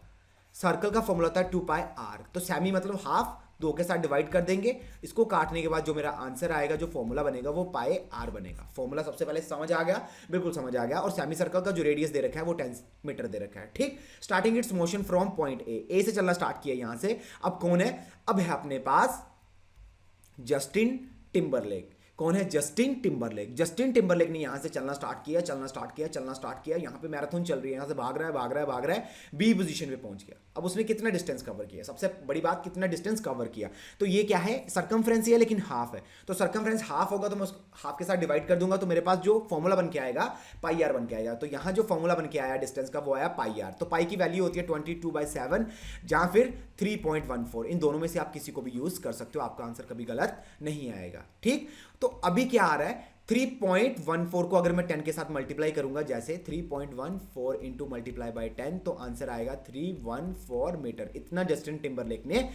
A: सर्कल का फॉर्मूला होता है 2πr। तो सेमी मतलब हाफ, 2 के साथ डिवाइड कर देंगे, इसको काटने के बाद जो मेरा आंसर आएगा, जो फॉर्मूला बनेगा वो πr बनेगा। फॉर्मूला सबसे पहले समझ आ गया, बिल्कुल समझ आ गया। और सेमी सर्कल का जो रेडियस दे रखा है वो 10 मीटर दे रखा है, ठीक। Starting it's motion from point A से चलना स्टार्ट किया यहां से। अब कौन है, अब है अपने पास जस्टिन टिम्बरलेक। कौन है? Justin Timberlake. जस्टिन टिम्बरलेक ने यहाँ से चलना स्टार्ट किया, यहाँ पे मैराथन चल रही है, यहाँ से भाग रहा है, बी पोजीशन पे पहुंच गया। अब उसने कितना डिस्टेंस कवर किया? सबसे बड़ी बात, कितना डिस्टेंस कवर किया? तो ये क्या है? सर्कमफ्रेंस ही है लेकिन हाफ है, तो सर्कमफ्रेंस हाफ होगा तो मैं उस हाफ के साथ डिवाइड कर दूंगा, तो मेरे पास जो फॉर्मूला बन के आएगा पाई आर बन के आएगा। तो यहाँ जो फॉर्मूला बन के आया डिस्टेंस का वो आया पाई आर। तो पाई की वैल्यू होती है 22/7 या फिर 3.14। इन दोनों में से आप किसी को भी यूज कर सकते हो, आपका आंसर कभी गलत नहीं आएगा। ठीक, तो अभी क्या आ रहा है? 3.14 को अगर मैं 10 के साथ मल्टीप्लाई करूंगा, जैसे 3.14 इंटू मल्टीप्लाई बाई 10, तो आंसर आएगा 314 मीटर। इतना जस्टिन टिम्बरलेक ने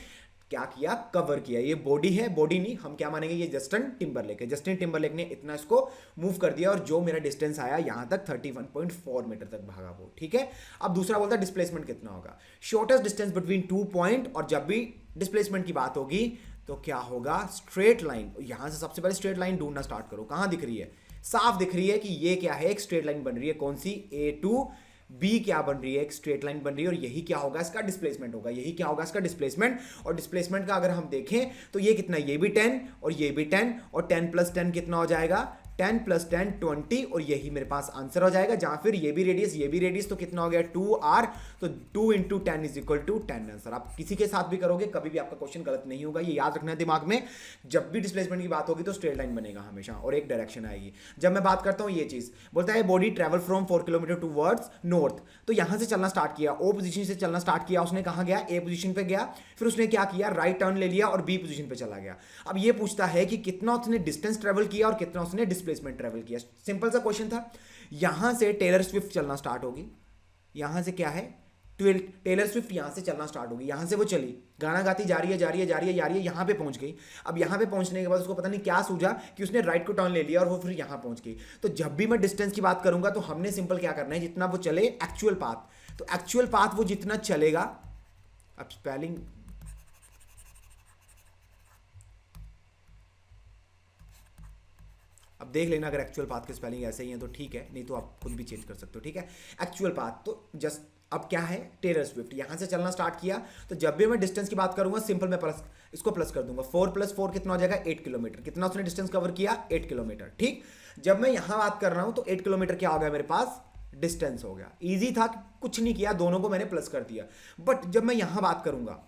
A: क्या किया? कवर किया। ये बॉडी है, बॉडी नहीं, हम क्या मानेंगे? ये जस्टिन टिम्बरलेक है। जस्टिन टिम्बरलेक ने इतना इसको मूव कर दिया और जो मेरा डिस्टेंस आया यहां तक 31.4 मीटर तक भागा वो। ठीक है, अब दूसरा बोलता है डिस्प्लेसमेंट कितना होगा? शॉर्टेस्ट डिस्टेंस बिटवीन 2 पॉइंट, और जब भी डिस्प्लेसमेंट की बात होगी तो क्या होगा? Straight line. यहां से सबसे पहले स्ट्रेट लाइन ढूंढना स्टार्ट करो। कहां दिख रही है? साफ दिख रही है कि ये क्या है? एक स्ट्रेट लाइन बन रही है। कौन सी? ए टू बी क्या बन रही है? एक स्ट्रेट लाइन बन रही है, और यही क्या होगा? इसका डिस्प्लेसमेंट होगा। यही क्या होगा? इसका डिस्प्लेसमेंट। और डिस्प्लेसमेंट का अगर हम देखें तो ये कितना? ये भी 10 और ये भी 10, और 10 + 10 कितना हो जाएगा? 10 + 10 20, और यही मेरे पास आंसर हो जाएगा। जहां फिर ये भी रेडियस, ये भी रेडियस, तो कितना हो गया? 2r। तो 2 × 10 = 10 आंसर। आप किसी के साथ भी करोगे कभी भी आपका क्वेश्चन गलत नहीं होगा, ये याद रखना है दिमाग में। जब भी डिस्प्लेसमेंट की बात होगी तो स्ट्रेट लाइन बनेगा हमेशा, और एक डायरेक्शन आएगी। जब मैं बात करता हूं ये चीज, बोलता है body travel from 4 kilometre towards north, तो यहां से चलना स्टार्ट किया, ओ पोजीशन से चलना स्टार्ट किया। उसने कहां गया? ए पोजीशन पे गया। फिर उसने क्या किया? राइट टर्न ले लिया और बी पोजीशन पे चला गया। अब ये पूछता है कि कितना उसने डिस्टेंस ट्रेवल किया और कितना उसने डिस्प्लेसमेंट ट्रेवल किया। सिंपल सा क्वेश्चन था। यहां से टेलर स्विफ्ट चलना स्टार्ट होगी। यहां से क्या है? टेलर स्विफ्ट यहां से चलना स्टार्ट होगी। यहां से वो चली, गाना गाती जा रही है, यहां पे पहुंच गई। अब यहां पे पहुंचने के बाद उसको पता नहीं क्या सूझा कि उसने राइट को टर्न ले लिया और वो फिर यहां पहुंच गई। तो जब भी मैं डिस्टेंस की बात करूंगा तो हमने सिंपल क्या करना है? जितना वो चले एक्चुअल पाथ, तो एक्चुअल पाथ वो जितना चलेगा। अब स्पेलिंग अब देख लेना, अगर एक्चुअल पाथ के स्पेलिंग ऐसे ही हैं तो ठीक है, नहीं तो आप खुद भी चेंज कर सकते हो। ठीक है, एक्चुअल पाथ तो जस्ट अब क्या है? टेलर स्विफ्ट यहां से चलना स्टार्ट किया, तो जब भी मैं डिस्टेंस की बात करूंगा सिंपल मैं प्लस, इसको प्लस कर दूंगा। 4 + 4 कितना हो जाएगा? 8 किलोमीटर। कितना उसने डिस्टेंस कवर किया? 8 किलोमीटर। ठीक, जब मैं यहां बात कर रहा हूं तो 8 किलोमीटर क्या हो गया मेरे पास? डिस्टेंस हो गया। इजी था, कुछ नहीं किया, दोनों को मैंने प्लस कर दिया। बट जब मैं यहां बात करूंगा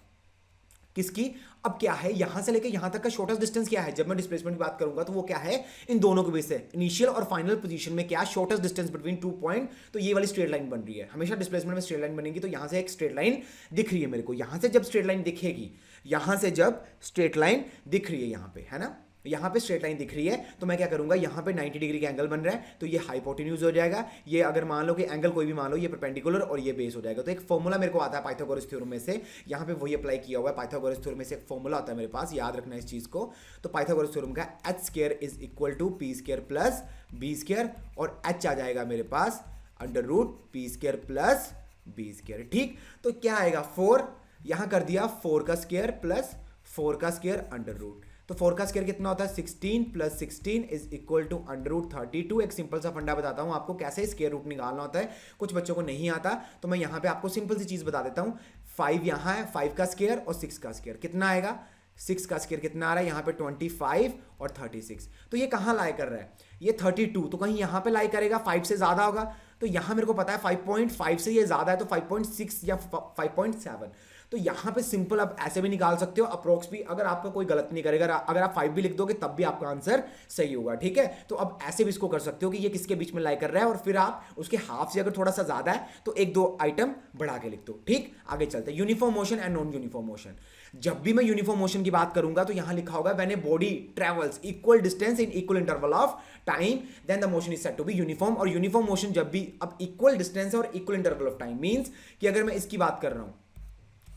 A: किसकी? अब क्या है? यहां से लेकर यहां तक का शॉर्टेस्ट डिस्टेंस क्या है? जब मैं डिस्प्लेसमेंट की बात करूंगा तो वो क्या है? इन दोनों के बीच से इनिशियल और फाइनल पोजीशन में क्या शॉर्टेस्ट डिस्टेंस बिटवीन 2 पॉइंट, तो ये वाली स्ट्रेट लाइन बन रही है। हमेशा डिस्प्लेसमेंट में स्ट्रेट लाइन बनेगी, तो यहां से एक स्ट्रेट लाइन दिख रही है मेरे को। यहां से जब स्ट्रेट लाइन दिखेगी, यहां से जब स्ट्रेट लाइन दिख रही है यहां पे, है ना, यहां पे स्ट्रेट लाइन दिख रही है, तो मैं क्या करूंगा? यहां पे 90 डिग्री का एंगल बन रहा है, तो ये हाइपोटेन्यूज हो जाएगा। ये अगर मान लो कि एंगल कोई भी मान लो, ये परपेंडिकुलर और ये बेस हो जाएगा। तो एक फॉर्मूला मेरे को आता है पाइथागोरस थ्योरम में से, यहां पे वही अप्लाई किया हुआ है। पाइथागोरस थ्योरम में से एक फॉर्मूला आता है मेरे पास, याद रखना इस चीज को। तो पाइथागोरस थ्योरम का h² = p² + b², और h आ जाएगा मेरे पास √p² + b²। ठीक, तो क्या आएगा? 4 यहां कर दिया, 4 का स्क्वायर प्लस 4 का स्क्वायर √। तो 4 का स्क्वायर कितना होता है? 16 + 16 = √32। एक सिंपल सा फंडा बताता हूं आपको कैसे स्क्वायर रूट निकालना होता है, कुछ बच्चों को नहीं आता, तो मैं यहां पे आपको सिंपल सी चीज बता देता हूं। 5 यहां है, 5 का स्क्वायर और 6 का स्क्वायर कितना आएगा? 6 का स्क्वायर कितना आ रहा है? यहां पे 25 और 36। तो ये कहां लाई कर रहा है? ये 32, तो कहीं यहां पे लाई करेगा, 5 से ज्यादा होगा। तो यहां मेरे को पता है 5.5 से ये ज्यादा है, तो 5.6 या 5.7। तो यहां पे सिंपल आप ऐसे भी निकाल सकते हो, अप्रोक्स भी, अगर आपका कोई गलत नहीं करेगा। अगर आप 5 भी लिख दोगे तब भी आपका आंसर सही होगा। ठीक है, तो अब ऐसे भी इसको कर सकते हो कि ये किसके बीच में लाई कर रहा है, और फिर आप उसके हाफ से अगर थोड़ा सा ज्यादा है तो 1-2 आइटम बढ़ा के लिख दो। ठीक, आगे चलते हैं। Uniform motion and non uniform motion. जब भी मैं यूनिफॉर्म मोशन की बात करूंगा तो यहां लिखा होगा when a body travels equal distance in equal interval of time then the motion is said to be uniform. और यूनिफॉर्म मोशन जब भी, अब इक्वल डिस्टेंस और equal interval of time means कि अगर मैं इसकी बात कर रहा हूं,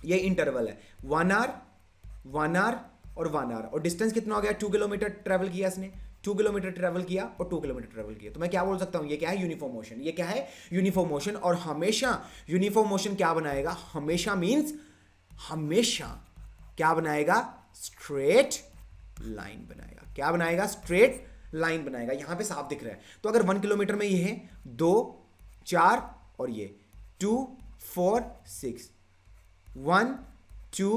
A: ये इंटरवल है 1 आवर 1 आवर और 1 आवर, और डिस्टेंस कितना हो गया? 2 किलोमीटर ट्रेवल किया इसने, 2 किलोमीटर ट्रेवल किया और 2 किलोमीटर ट्रेवल किया। तो मैं क्या बोल सकता हूं? ये क्या है? Uniform motion. ये क्या है? Uniform motion. और हमेशा यूनिफॉर्म मोशन क्या बनाएगा? हमेशा मींस हमेशा क्या बनाएगा? स्ट्रेट लाइन बनाएगा। क्या बनाएगा? स्ट्रेट लाइन बनाएगा। यहां पे साफ दिख रहा है। तो अगर 1 किलोमीटर में ये है 2 4 और ये 2 4 6 1 2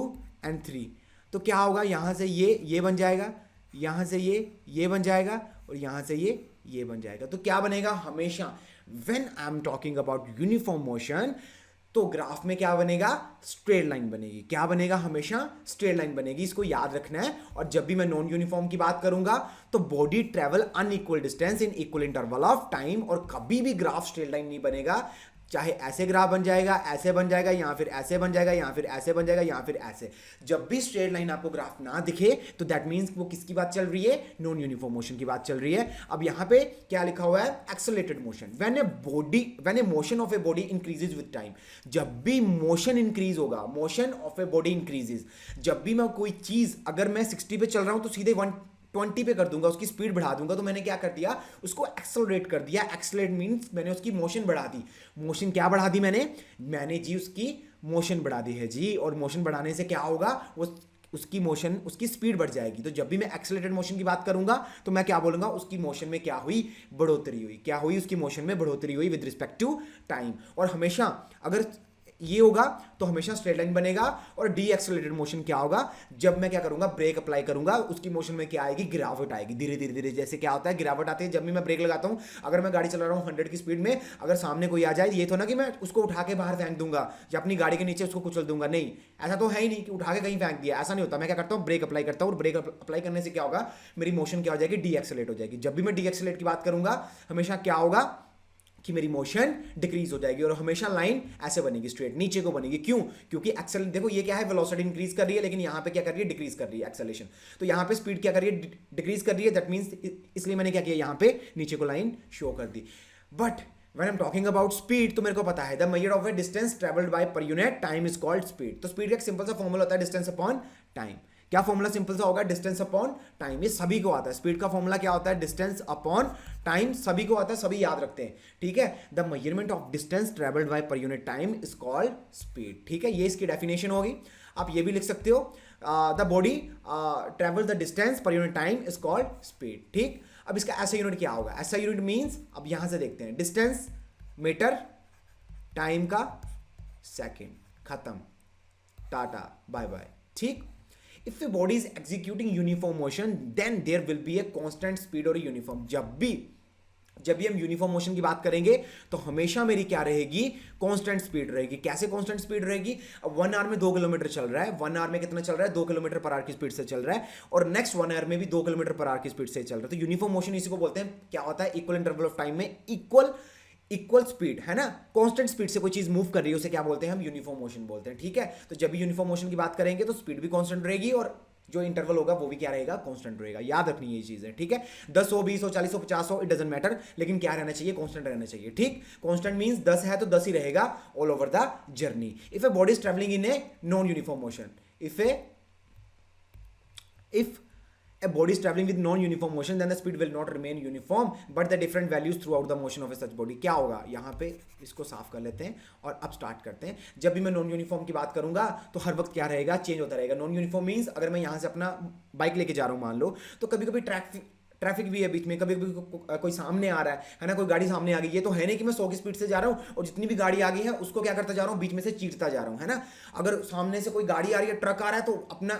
A: एंड 3, तो क्या होगा? यहां से ये बन जाएगा, यहाँ से ये बन जाएगा और यहाँ से ये बन जाएगा। तो क्या बनेगा हमेशा when I am talking about uniform motion, तो ग्राफ में क्या बनेगा, स्ट्रेट लाइन बनेगी। क्या बनेगा, हमेशा स्ट्रेट लाइन बनेगी, इसको याद रखना है। और जब भी मैं नॉन यूनिफॉर्म की बात करूंगा तो body travel unequal distance in equal interval of time, और कभी भी ग्राफ स्ट्रेट लाइन नहीं बनेगा। चाहे ऐसे ग्राफ बन जाएगा, ऐसे बन जाएगा, या फिर ऐसे बन जाएगा, या फिर ऐसे बन जाएगा, या फिर ऐसे। जब भी स्ट्रेट लाइन आपको ग्राफ ना दिखे तो दैट मींस वो किसकी बात चल रही है, नॉन यूनिफॉर्म मोशन की बात चल रही है। अब यहां पे क्या लिखा हुआ है, accelerated motion. When A motion of a body increases with time, जब भी मोशन इंक्रीज होगा, motion of a body increases, जब भी मैं कोई चीज, अगर मैं 60 पे चल रहा हूं तो सीधे 120 पे कर दूंगा, उसकी स्पीड बढ़ा दूंगा, तो मैंने क्या कर दिया, उसको एक्सेलरेट कर दिया। एक्सेलरेट मींस मैंने उसकी मोशन बढ़ा दी। मोशन क्या बढ़ा दी मैंने जी उसकी मोशन बढ़ा दी है जी। और मोशन बढ़ाने से क्या होगा, वो उसकी मोशन, उसकी स्पीड बढ़ जाएगी। तो जब भी मैं एक्सेलरेटेड मोशन की बात करूंगा तो मैं क्या बोलूंगा, उसकी मोशन में क्या हुई, बढ़ोतरी हुई। क्या हुई, उसकी मोशन में बढ़ोतरी हुई विद रिस्पेक्ट टू टाइम। और हमेशा अगर ये होगा तो हमेशा स्ट्रेट लाइन बनेगा। और डी एक्सेलरेटेड मोशन क्या होगा, जब मैं क्या करूंगा, ब्रेक अप्लाई करूंगा, उसकी मोशन में क्या आएगी, गिरावट आएगी, धीरे धीरे धीरे। जैसे क्या होता है, गिरावट आती है जब भी मैं ब्रेक लगाता हूं। अगर मैं गाड़ी चला रहा हूं 100 की स्पीड में, अगर सामने कोई आ जाए, ये तो ना कि मैं उसको उठा के बाहर फेंक दूंगा या अपनी गाड़ी के नीचे उसको कुचल दूंगा, नहीं, ऐसा तो है ही नहीं कि उठा के कहीं फेंक दिया, ऐसा नहीं होता। मैं क्या करता हूं, ब्रेक अप्लाई करता हूं, और ब्रेक अप्लाई करने से क्या होगा, मेरी मोशन क्या हो जाएगी, डी एक्सेलरेट हो जाएगी। जब भी मैं डी एक्सेलरेट की बात करूंगा, हमेशा क्या होगा कि मेरी मोशन डिक्रीज हो जाएगी, और हमेशा लाइन ऐसे बनेगी, स्ट्रेट नीचे को बनेगी। क्यों, क्योंकि एक्सेल, देखो ये क्या है, वेलोसिटी इंक्रीज कर रही है, लेकिन यहां पे क्या कर रही है, डिक्रीज कर रही है एक्सेलेरेशन। तो यहां पे स्पीड क्या कर रही है, डिक्रीज कर रही है। दैट मींस, इसलिए मैंने क्या किया, यहां पे नीचे को लाइन शो कर दी। But when I'm talking about speed, तो मेरे को पता है, the measure of a distance traveled by per unit time is called speed। तो स्पीड का एक सिंपल सा फॉर्मूला होता है, डिस्टेंस अपॉन टाइम। क्या फॉर्मूला सिंपल सा होगा, डिस्टेंस अपॉन टाइम। ये सभी को आता है। स्पीड का फॉर्मूला क्या होता है, डिस्टेंस अपॉन टाइम, सभी को आता है, सभी याद रखते हैं, ठीक है। The measurement of distance travelled bye per unit time is called speed, ठीक है। ये इसकी डेफिनेशन होगी। आप ये भी लिख सकते हो, the body travel the distance per unit time is called speed, ठीक। अब इसका ऐसा यूनिट क्या होगा, ऐसा यूनिट मींस, अब यहां से देखते हैं, डिस्टेंस मीटर, टाइम का सेकेंड, खत्म, टाटा बाय बाय, ठीक। If a body is executing uniform motion then there will be a constant speed और यूनिफॉर्म। जब भी हम यूनिफॉर्म मोशन की बात करेंगे तो हमेशा मेरी क्या रहेगी, कांस्टेंट स्पीड रहेगी। कैसे कांस्टेंट स्पीड रहेगी, अब 1 आवर में 2 किलोमीटर चल रहा है, 1 आवर में कितना चल रहा है, 2 किलोमीटर पर आवर की स्पीड से चल रहा है, और नेक्स्ट 1 आवर में भी 2 किलोमीटर पर आवर की स्पीड से चल रहा है। तो यूनिफॉर्म मोशन इसी को बोलते हैं, क्या होता है, इक्वल इंटरवल ऑफ टाइम में इक्वल स्पीड, है ना। कांस्टेंट स्पीड से कोई चीज मूव कर रही है उसे क्या बोलते हैं, हम यूनिफॉर्म मोशन बोलते हैं, ठीक है। तो जब भी यूनिफॉर्म मोशन की बात करेंगे तो स्पीड भी कांस्टेंट रहेगी, और जो इंटरवल होगा वो भी क्या रहेगा, कांस्टेंट रहेगा। याद रखनी ये चीज है, ठीक है। 10 हो, 20 हो, 40 हो, 50 हो, इट डजंट मैटर, लेकिन क्या रहना चाहिए, कांस्टेंट रहना चाहिए, ठीक। कांस्टेंट मींस 10 है तो 10 ही रहेगा all over the journey. If a body is travelling in a non uniform motion, if a body is traveling with non-uniform motion, then the speed will not remain uniform, but the different values throughout the motion of a such body। क्या होगा, यहाँ पे इसको साफ कर लेते हैं और अब स्टार्ट करते हैं। जब भी मैं नॉन यूनिफॉर्म की बात करूंगा तो हर वक्त क्या रहेगा, चेंज होता रहेगा। नॉन यूनिफॉर्म मींस, अगर मैं यहाँ से अपना बाइक लेके जा रहा हूँ मान लो, तो कभी कभी ट्रैफिक भी है बीच में, कभी कभी कोई सामने आ रहा है ना, कोई गाड़ी सामने आ गई। ये तो है नहीं कि मैं 100 की स्पीड से जा रहा हूँ और जितनी भी गाड़ी आ गई है उसको क्या करता जा रहा हूँ, बीच में से चीरता जा रहा हूँ, है ना। अगर सामने से कोई गाड़ी आ रही है, ट्रक आ रहा है, तो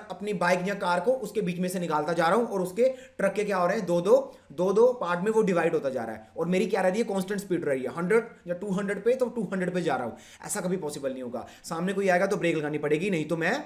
A: अपनी बाइक या कार को उसके बीच में से निकालता जा रहा हूँ, और उसके ट्रक के क्या हो रहे हैं, दो पार्ट में वो डिवाइड होता जा रहा है, और मेरी क्या रह रही है, कांस्टेंट स्पीड रही है 100 या 200 पे, तो 200 पे जा रहा हूँ। ऐसा कभी पॉसिबल नहीं होगा। सामने कोई आएगा तो ब्रेक लगानी पड़ेगी, नहीं तो मैं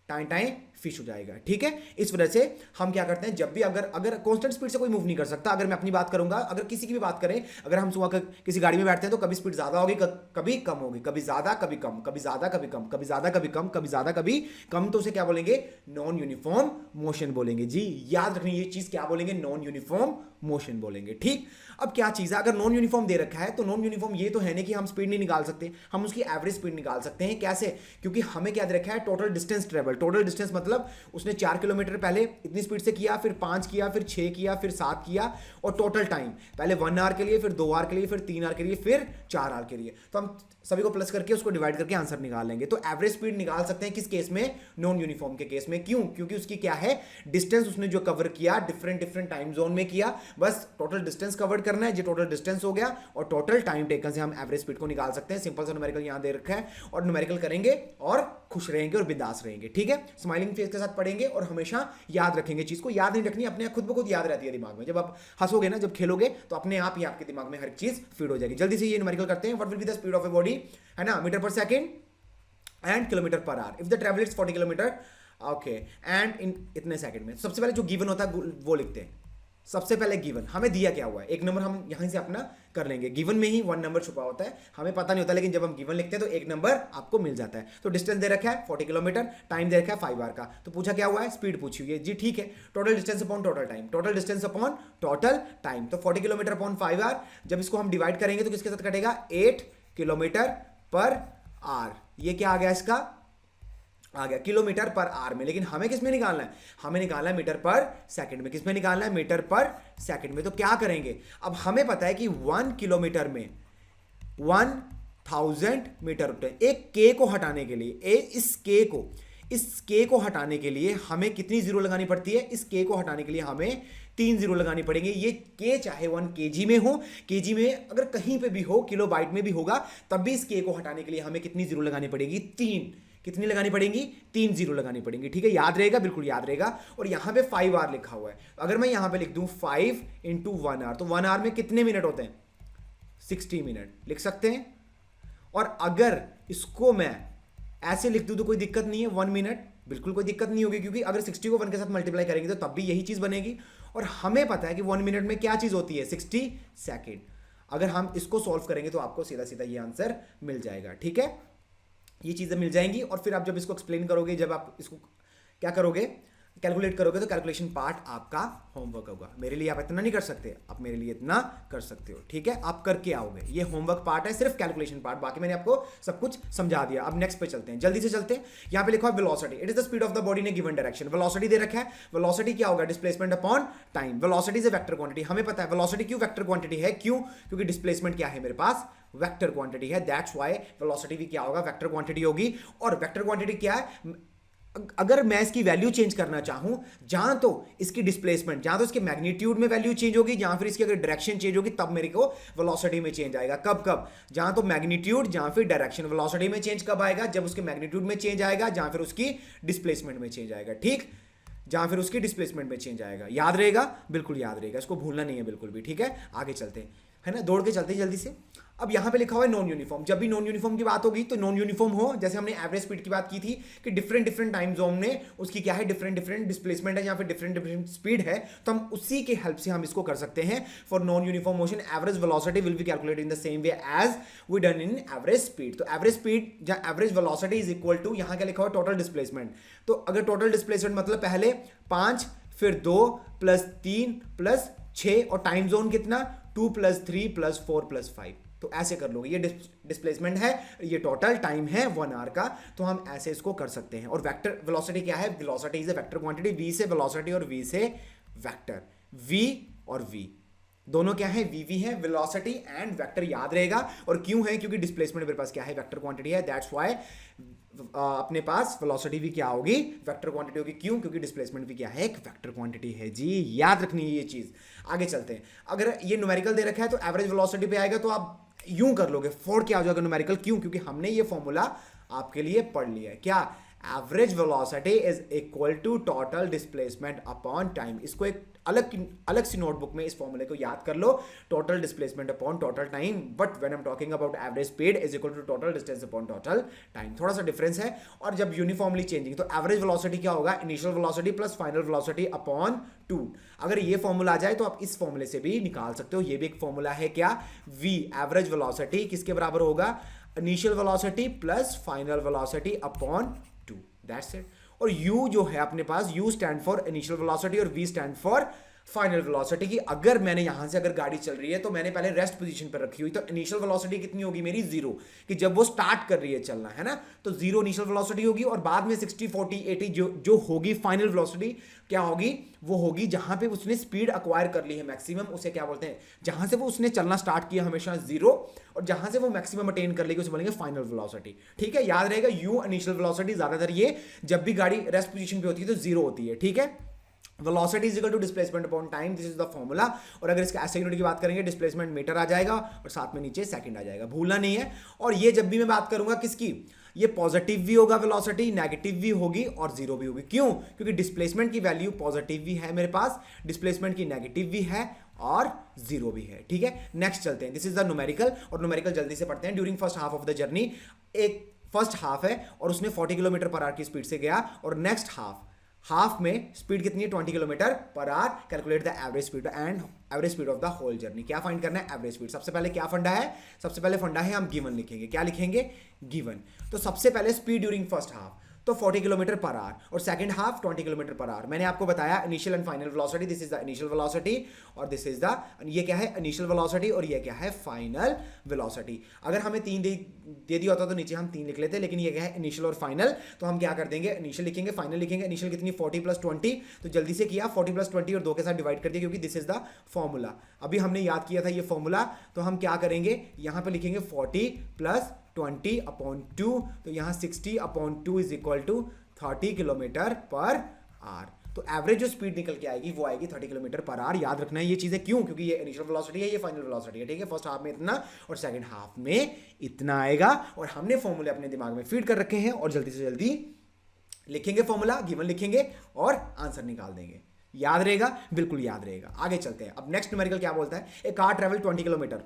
A: टाइम फिश हो जाएगा, ठीक है। इस वजह से हम क्या करते हैं, जब भी अगर कांस्टेंट स्पीड से कोई मूव नहीं कर सकता। अगर मैं अपनी बात करूंगा, अगर किसी की भी बात करें, अगर हम सुबह किसी गाड़ी में बैठते हैं तो कभी स्पीड ज्यादा होगी, कभी कम होगी, कभी ज्यादा कभी कम, कभी ज्यादा कभी कम, कभी ज्यादा कभी कम, कभी ज्यादा कभी कम, तो उसे क्या बोलेंगे, नॉन यूनिफॉर्म मोशन बोलेंगे जी। याद रखनी ये चीज, क्या बोलेंगे, नॉन यूनिफॉर्म मोशन बोलेंगे, ठीक। अब क्या चीज है, अगर नॉन यूनिफॉर्म दे रखा है तो नॉन यूनिफॉर्म ये तो है नहीं कि हम स्पीड नहीं निकाल सकते, हम उसकी एवरेज स्पीड निकाल सकते हैं। कैसे, क्योंकि हमें क्या दे रखा है, total distance travel. Total distance मतलब उसने 4 किलोमीटर पहले इतनी स्पीड से किया, फिर 5 किया, फिर 6 किया, फिर 7 किया, और टोटल टाइम पहले 1 आवर के लिए, फिर 2 आवर के लिए, फिर 3 आवर के लिए, फिर 4 आवर के लिए। तो हम सभी को प्लस करके उसको डिवाइड करके आंसर निकाल लेंगे। तो एवरेज स्पीड निकाल सकते हैं किस केस में, नॉन यूनिफॉर्म के केस में। क्यों, क्योंकि उसकी क्या है, डिस्टेंस उसने जो कवर किया डिफरेंट टाइम जोन में किया, बस टोटल डिस्टेंस कवर करना है, ये टोटल डिस्टेंस हो गया और टोटल टाइम टेकन से हम एवरेज स्पीड को निकाल सकते हैं। सिंपल सा न्यूमेरिकल यहाँ दे रखा है और न्यूमेरिकल करेंगे और खुश रहेंगे और बिंदास रहेंगे, ठीक है। स्माइलिंग फेस के साथ पढ़ेंगे और हमेशा याद रखेंगे, चीज को याद नहीं रखनी, अपने खुद ब खुद याद रहती है दिमाग में। जब आप हंसोगे ना, जब खेलोगे तो अपने आप ही आपके दिमाग में हर चीज फीड हो जाएगी। जल्दी से ये न्यूमेरिकल करते हैं। What will be the speed of a body, है ना, मीटर पर second and kilometre per hour if the travel is 40 kilometre, okay, and in इतने सेकंड में। सबसे पहले जो गिवन होता है वो लिखते हैं। सबसे पहले गिवन हमें दिया क्या हुआ है, एक नंबर हम यहां से अपना कर लेंगे। गिवन में ही 1 नंबर छुपा होता है, हमें पता नहीं होता, लेकिन जब हम गिवन लिखते हैं तो एक नंबर आपको मिल जाता है। तो डिस्टेंस दे रखा है 40 किलोमीटर, टाइम दे रखा है 5 आवर का। तो पूछा क्या हुआ है, स्पीड पूछी हुई है जी, ठीक है। Total distance upon total time, total distance upon total time, तो 40 किलोमीटर अपॉन 5 आवर। जब इसको हम डिवाइड करेंगे तो किसके साथ कटेगा, 8 किलोमीटर पर आवर। ये क्या आ गया, इसका आ गया किलोमीटर पर आवर में। लेकिन हमें किस में निकालना है, हमें निकालना है मीटर पर सेकंड में। किस में निकालना है, मीटर पर सेकंड में। तो क्या करेंगे, अब हमें पता है कि 1 किलोमीटर में 1000 मीटर होते हैं। एक के को हटाने के लिए, इस के को हटाने के लिए हमें कितनी जीरो लगानी पड़ती है, इस के को हटाने के लिए हमें 3 जीरो लगानी पड़ेंगे। ये के चाहे 1 केजी में हो, केजी में अगर कहीं पे भी हो, किलो बाइट में भी होगा, तब भी इस के को हटाने के लिए हमें कितनी जीरो लगानी पड़ेगी, 3। कितनी लगानी पड़ेंगी, 3 जीरो लगानी पड़ेंगी, ठीक है। याद रहेगा, बिल्कुल याद रहेगा। और यहां पे 5 आवर लिखा हुआ है, अगर मैं यहां पे लिख दूं 5 इंटू 1 आवर, तो 1 आवर में कितने मिनट होते हैं, 60 मिनट लिख सकते हैं। और अगर इसको मैं ऐसे लिख दूं तो कोई दिक्कत नहीं है, 1 मिनट, बिल्कुल कोई दिक्कत नहीं होगी, क्योंकि अगर 60 को 1 के साथ मल्टीप्लाई करेंगे तो तब भी यही चीज बनेगी। और हमें पता है कि 1 मिनट में क्या चीज होती है, 60 सेकेंड। अगर हम इसको सॉल्व करेंगे तो आपको सीधा सीधा ये आंसर मिल जाएगा, ठीक है। ये चीजें मिल जाएंगी। और फिर आप जब इसको एक्सप्लेन करोगे, जब आप इसको क्या करोगे, कैलकुलेट करोगे, तो कैलकुलेशन पार्ट आपका होमवर्क होगा। मेरे लिए आप इतना नहीं कर सकते, आप मेरे लिए इतना कर सकते हो, ठीक है। आप करके आओगे, ये होमवर्क पार्ट है, सिर्फ कैलकुलेशन पार्ट, बाकी मैंने आपको सब कुछ समझा दिया। अब नेक्स्ट पे चलते हैं, जल्दी से चलते हैं। यहां पे लिखा है velocity, it is the speed of the body in a given direction. Velocity दे रखा है, वेलोसिटी क्या होगा, displacement upon time. Velocity is a vector quantity, हमें पता है वेलोसिटी क्यों वेक्टर क्वांटिटी है, क्यों, क्योंकि डिस्प्लेसमेंट क्या है मेरे पास, वेक्टर क्वांटिटी है, दैट्स व्हाई वेलोसिटी भी क्या होगा, वेक्टर क्वांटिटी होगी। और वेक्टर क्वांटिटी क्या है, अगर मैं इसकी वैल्यू चेंज करना चाहूं, जहां तो इसकी डिस्प्लेसमेंट, जहां तो इसके मैग्नीट्यूड में वैल्यू चेंज होगी, जहां फिर इसकी अगर डायरेक्शन चेंज होगी, तब मेरे को वेलोसिटी में चेंज आएगा। कब कब, जहां तो मैग्नीट्यूड, जहां फिर डायरेक्शन। वेलोसिटी में चेंज कब आएगा, जब उसके मैग्नीट्यूड में चेंज आएगा, जहां फिर उसकी डिस्प्लेसमेंट में चेंज आएगा, ठीक, जहां फिर उसकी डिस्प्लेसमेंट में चेंज आएगा। याद रहेगा, बिल्कुल याद रहेगा, इसको भूलना नहीं है बिल्कुल भी, ठीक है। आगे चलते हैं, है ना, दौड़ के चलते हैं जल्दी से। अब यहां पे लिखा हुआ है नॉन यूनिफॉर्म। जब भी नॉन यूनिफॉर्म की बात होगी तो नॉन यूनिफॉर्म हो, जैसे हमने एवरेज स्पीड की बात की थी कि डिफरेंट डिफरेंट टाइम जोन में उसकी क्या है, डिफरेंट डिफरेंट डिस्प्लेसमेंट है, या फिर डिफरेंट डिफरेंट स्पीड है, तो हम उसी के हेल्प से हम इसको कर सकते हैं। For non uniform motion average velocity will be calculated in the same way as we done in average speed. तो एवरेज स्पीड या average velocity is equal to, यहां क्या लिखा हुआ है, टोटल डिस्प्लेसमेंट। तो अगर टोटल डिस्प्लेसमेंट मतलब पहले 5 फिर 2 प्लस 3 प्लस 6 और टाइम जोन कितना, 2 प्लस 3 प्लस 4 प्लस 5। तो ऐसे कर लोगे, ये डिस्प्लेसमेंट है, ये टोटल टाइम है 1 आवर का, तो हम ऐसे इसको कर सकते हैं। और वेक्टर वेलोसिटी क्या है, velocity is a vector quantity. V से वेलोसिटी और वी से वेक्टर, वी और वी दोनों क्या है, वी वी है, वेलोसिटी एंड वेक्टर याद रहेगा। और क्यों है, क्योंकि डिस्प्लेसमेंट मेरे पास क्या है, वेक्टर क्वांटिटी है, दैट्स व्हाई अपने पास वेलोसिटी भी क्या होगी, वेक्टर क्वांटिटी होगी। क्यों, क्योंकि डिस्प्लेसमेंट भी क्या है, एक वेक्टर क्वांटिटी है जी, याद रखनी है ये चीज। आगे चलते हैं, अगर ये न्यूमेरिकल दे रखा है तो एवरेज वेलोसिटी पे आएगा, तो आप यूं कर लोगे, फोड़ के आ जाओगे न्यूमेरिकल। क्यों, क्योंकि हमने ये फॉर्मूला आपके लिए पढ़ लिया है। क्या, average velocity is equal to total displacement upon time. इसको एक अलग सी नोटबुक में इस फॉर्मूले को याद कर लो, total displacement upon total time. But when I am talking about average speed is equal to total distance upon total time, थोड़ा सा डिफरेंस है। और जब यूनिफॉर्मली चेंजिंग, तो एवरेज वेलोसिटी क्या होगा, initial velocity plus final velocity upon 2। अगर ये फॉर्मूला आ जाए तो आप इस फॉर्मूले से भी निकाल सकते हो। ये भी एक फॉर्मूला है, क्या, v एवरेज वेलोसिटी किसके बराबर होगा, initial velocity plus final velocity upon 2, that's it. और u जो है अपने पास, u stand for initial velocity और v stand for final velocity. की अगर मैंने यहां से अगर गाड़ी चल रही है तो मैंने पहले रेस्ट पोजीशन पर रखी हुई, तो इनिशियल वेलोसिटी कितनी होगी मेरी, 0, कि जब वो स्टार्ट कर रही है चलना, है ना, तो 0 इनिशियल वेलोसिटी होगी। और बाद में 60 40 80 जो होगी फाइनल वेलोसिटी क्या होगी, वो होगी जहां पे उसने स्पीड अक्वायर कर ली है मैक्सिमम, उसे क्या बोलते हैं, जहां से वो उसने चलना स्टार्ट किया हमेशा 0, और जहां से वो मैक्सिमम अटेन कर लेगी उसे बोलेंगे फाइनल वेलोसिटी, ठीक है। याद रहेगा, यू इनिशियल वेलोसिटी, ज्यादातर ये जब भी गाड़ी रेस्ट पोजीशन पे होती है तो 0 होती है, ठीक है। Velocity is equal to displacement upon time, this is the formula. और अगर इसका ऐसे यूनिट की बात करेंगे डिस्प्लेसमेंट मीटर आ जाएगा और साथ में नीचे सेकंड आ जाएगा, भूलना नहीं है। और ये जब भी मैं बात करूंगा किसकी, ये पॉजिटिव भी होगा वेलोसिटी, नेगेटिव भी होगी और जीरो भी होगी। क्यों? क्योंकि डिस्प्लेसमेंट की वैल्यू पॉजिटिव भी है मेरे पास, डिस्प्लेसमेंट की नेगेटिव भी है और जीरो भी है। ठीक है, नेक्स्ट चलते हैं। दिस इज द न्यूमेरिकल, और न्यूमेरिकल जल्दी से पढ़ते हैं। During first half of the journey, एक फर्स्ट हाफ है और उसने 40 किलोमीटर पर आवर की स्पीड से गया, और नेक्स्ट हाफ में स्पीड कितनी है, 20 kilometre per hour. Calculate the average speed and average speed of the whole journey. क्या फाइंड करना है, एवरेज स्पीड। सबसे पहले क्या फंडा है, सबसे पहले फंडा है हम गिवन लिखेंगे। क्या लिखेंगे, गिवन। तो सबसे पहले स्पीड ड्यूरिंग फर्स्ट हाफ, तो 40 किलोमीटर पर आवर, और second half 20 kilometre per our. मैंने आपको बताया initial and final velocity, this is the initial velocity और दिस इज द, ये क्या है, इनिशियल वेलोसिटी, और ये क्या है, फाइनल वेलोसिटी। अगर हमें 3 दे दिया होता तो नीचे हम 3 लिख लेते, लेकिन ये क्या है, इनिशियल और फाइनल। तो हम क्या कर देंगे, इनिशियल लिखेंगे, फाइनल लिखेंगे। इनिशियल कितनी, 40 + 20, तो जल्दी से किया, 40 + 20 और 2 के साथ डिवाइड कर दिया, क्योंकि दिस इज द फॉर्मूला। अभी हमने याद किया था ये फॉर्मूला, तो हम क्या करेंगे, यहां पे लिखेंगे 40 + 20/2, तो यहां 60/2 is equal to 30 kilometre per hour. तो एवरेज जो स्पीड निकल के आएगी वो आएगी 30 किलोमीटर पर आवर। याद रखना है ये चीजें, क्यों? क्योंकि ये इनिशियल वेलोसिटी है, ये फाइनल वेलोसिटी है। ठीक है, फर्स्ट हाफ में इतना और सेकंड हाफ में इतना आएगा, और हमने फॉर्मूले अपने दिमाग में फीड कर रखे हैं, और जल्दी से जल्दी लिखेंगे फॉर्मूला, गिवन लिखेंगे और आंसर निकाल देंगे। याद रहेगा, बिल्कुल याद रहेगा। आगे चलते हैं। अब नेक्स्ट न्यूमेरिकल क्या बोलता है, a car travel 20 kilometre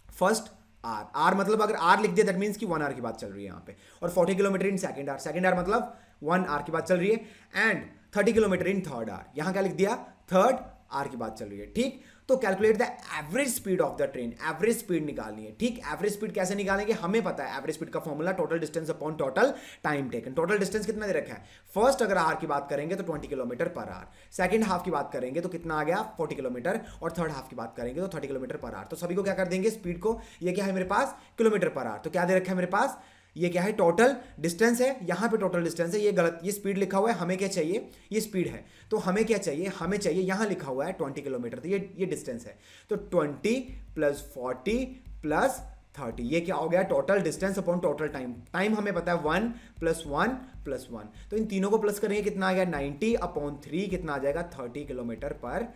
A: first आर मतलब अगर आर लिख दिया दैट मींस कि 1 आवर की बात चल रही है यहाँ पे, और 40 किलोमीटर इन सेकंड आवर मतलब 1 आवर की बात चल रही है, and 30 kilometre in third hour, यहां क्या लिख दिया, थर्ड आवर की बात चल रही है। ठीक, तो calculate the average speed of the train, average speed निकालनी है। ठीक, एवरेज स्पीड कैसे निकालेंगे, हमें पता है एवरेज स्पीड का formula total distance upon total time taken. Total distance कितना दे रखा है, फर्स्ट अगर आवर की बात करेंगे तो 20 kilometre per our, second half की बात करेंगे तो कितना आ गया, 40 किलोमीटर, और थर्ड हाफ की बात करेंगे तो 30 किलोमीटर पर आवर। तो सभी को क्या कर देंगे, स्पीड को, ये क्या है मेरे पास, किलोमीटर पर आवर, तो क्या दे रखा है मेरे पास, ये क्या है, टोटल डिस्टेंस है। यहां पे टोटल डिस्टेंस है, ये गलत, ये स्पीड लिखा हुआ है, हमें क्या चाहिए, ये स्पीड है, तो हमें क्या चाहिए, हमें चाहिए, यहां लिखा हुआ है 20 किलोमीटर, तो ये डिस्टेंस है, तो 20 + 40 + 30, ये क्या हो गया, total distance upon total time. Time हमें पता है 1 + 1 + 1, तो इन तीनों को प्लस करेंगे, कितना आ गया, 90/3, कितना आ जाएगा, 30 किलोमीटर पर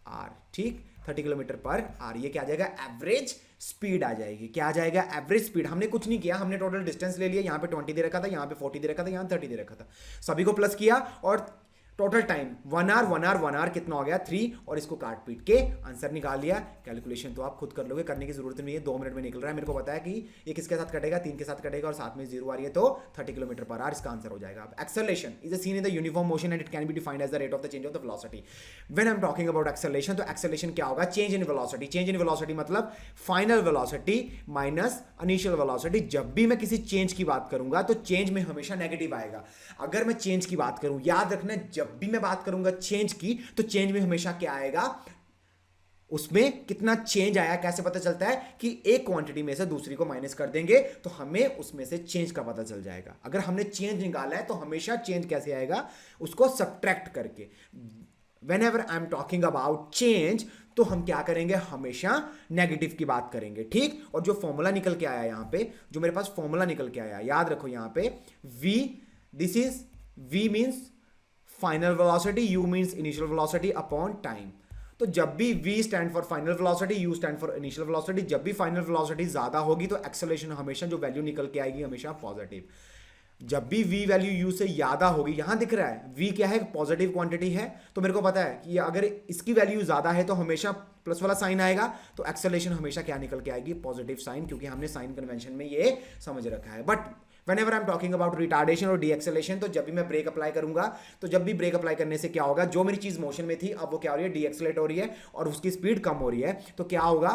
A: आवर। ठीक, 30 किलोमीटर पर आवर, ये क्या आ जाएगा, एवरेज स्पीड आ जाएगी। क्या आ जाएगा, एवरेज स्पीड। हमने कुछ नहीं किया, हमने टोटल डिस्टेंस ले लिया, यहां पे 20 दे रखा था, यहां पे 40 दे रखा था, यहां 30 दे रखा था, सभी को प्लस किया, और total time 1 hour 1 hour 1 hour कितना हो गया, 3, और इसको काट पीट के आंसर निकाल लिया। कैलकुलेशन तो आप खुद कर लोगे, करने की जरूरत नहीं है, 2 मिनट में निकल रहा है। मेरे को पता है कि ये किसके साथ कटेगा, 3 के साथ कटेगा, और साथ में 0 आ रही है, तो 30 किलोमीटर पर आवर इसका आंसर हो जाएगा। अब acceleration is a seen in the uniform motion and it can be defined as the rate of the change of the velocity. When I am talking about acceleration, तो acceleration क्या होगा, change in velocity. Change in velocity मतलब final velocity minus initial velocity. जब भी मैं किसी change की बात करूंगा तो चेंज में हमेशा नेगेटिव आएगा। अगर मैं चेंज की बात करूं, याद रखना, जब भी मैं बात करूंगा चेंज की, तो चेंज में हमेशा क्या आएगा, उसमें कितना चेंज आया कैसे पता चलता है, कि एक क्वांटिटी में से दूसरी को माइनस कर देंगे तो हमें उसमें से चेंज का पता चल जाएगा। अगर हमने चेंज निकाला है तो हमेशा चेंज कैसे आएगा, उसको सब्ट्रैक्ट करके। Whenever I am talking about change, तो हम क्या करेंगे, हमेशा नेगेटिव की बात करेंगे। ठीक, और जो फॉर्मूला निकल के आया यहां पे, जो मेरे पास फॉर्मूला निकल के आया, याद रखो यहां पे v, this is v means final velocity, u means initial velocity upon time. तो जब भी v stand for final velocity, u stand for initial velocity, जब भी फाइनल वेलोसिटी ज्यादा होगी तो एक्सेलरेशन हमेशा जो वैल्यू निकल के आएगी हमेशा पॉजिटिव। जब भी v वैल्यू u से ज्यादा होगी, यहां दिख रहा है v क्या है, पॉजिटिव क्वांटिटी है, तो मेरे को पता है कि अगर इसकी वैल्यू ज्यादा है तो हमेशा प्लस वाला साइन आएगा, तो एक्सेलरेशन हमेशा क्या निकल के आएगी, पॉजिटिव साइन, क्योंकि हमने साइन कन्वेंशन में ये समझ रखा है। But whenever I'm talking about retardation और डीएक्सेलेशन, तो जब भी मैं ब्रेक अप्लाई करूंगा, तो जब भी ब्रेक अप्लाई करने से क्या होगा, जो मेरी चीज मोशन में थी अब वो क्या हो रही है, डीएक्सेलेट हो रही है और उसकी स्पीड कम हो रही है, तो क्या होगा,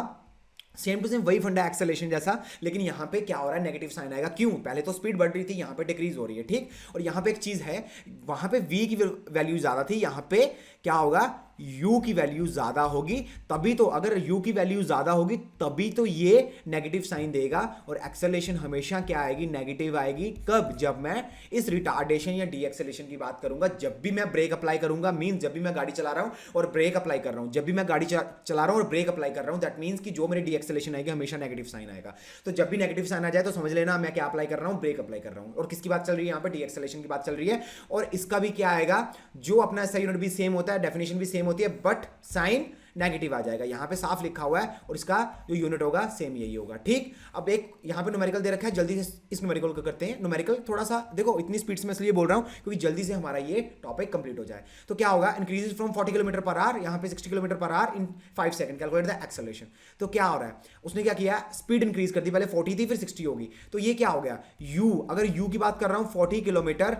A: सेम टू सेम वही फंडा एक्सेलरेशन जैसा, लेकिन यहां पे क्या हो रहा है, नेगेटिव साइन आएगा। क्यों, पहले तो स्पीड बढ़ रही थी, यहां पे डिक्रीज हो रही है। ठीक, और यहां पे एक चीज है, वहां पे v की वैल्यू ज्यादा थी, यहां पे क्या होगा, u की वैल्यू ज्यादा होगी तभी तो, अगर u की वैल्यू ज्यादा होगी तभी तो ये नेगेटिव साइन देगा। और एक्सेलरेशन हमेशा क्या आएगी, नेगेटिव आएगी। कब, जब मैं इस रिटार्डेशन या डी एक्सेलरेशन की बात करूंगा, जब भी मैं ब्रेक अप्लाई करूंगा, मींस जब भी मैं गाड़ी चला रहा हूं और ब्रेक अप्लाई कर रहा हूं, जब भी मैं गाड़ी चला रहा हूं और ब्रेक अप्लाई कर रहा हूं, दैट मींस कि जो मेरी डी एक्सेलरेशन आएगी हमेशा नेगेटिव साइन आएगा। तो जब भी नेगेटिव साइन आ जाए तो समझ लेना मैं क्या अप्लाई कर रहा हूं, ब्रेक अप्लाई कर रहा हूं। और किसकी बात चल रही है यहाँ पे, डी एक्सेलरेशन की बात चल रही है। और इसका भी क्या आएगा, जो अपना एसआई यूनिट भी सेम होता है, डेफिनेशन भी सेम होती है, बट साइन नेगेटिव आ जाएगा। यहां पे साफ लिखा हुआ है और इसका जो यूनिट होगा सेम यही होगा। ठीक, अब एक यहां पे न्यूमेरिकल दे रखा है, जल्दी से इस न्यूमेरिकल को करते हैं। न्यूमेरिकल थोड़ा सा देखो, इतनी स्पीड से मैं इसलिए बोल रहा हूं क्योंकि जल्दी से हमारा ये टॉपिक कंप्लीट हो जाए। तो क्या होगा, increases from 40 kilometre per our, यहां पे 60 kilometre per our in 5 second, calculate the acceleration. तो क्या हो रहा है, उसने क्या किया, स्पीड इंक्रीज कर दी, पहले 40 थी फिर 60 होगी। तो ये क्या हो गया, u, अगर u की बात कर रहा हूं 40 किलोमीटर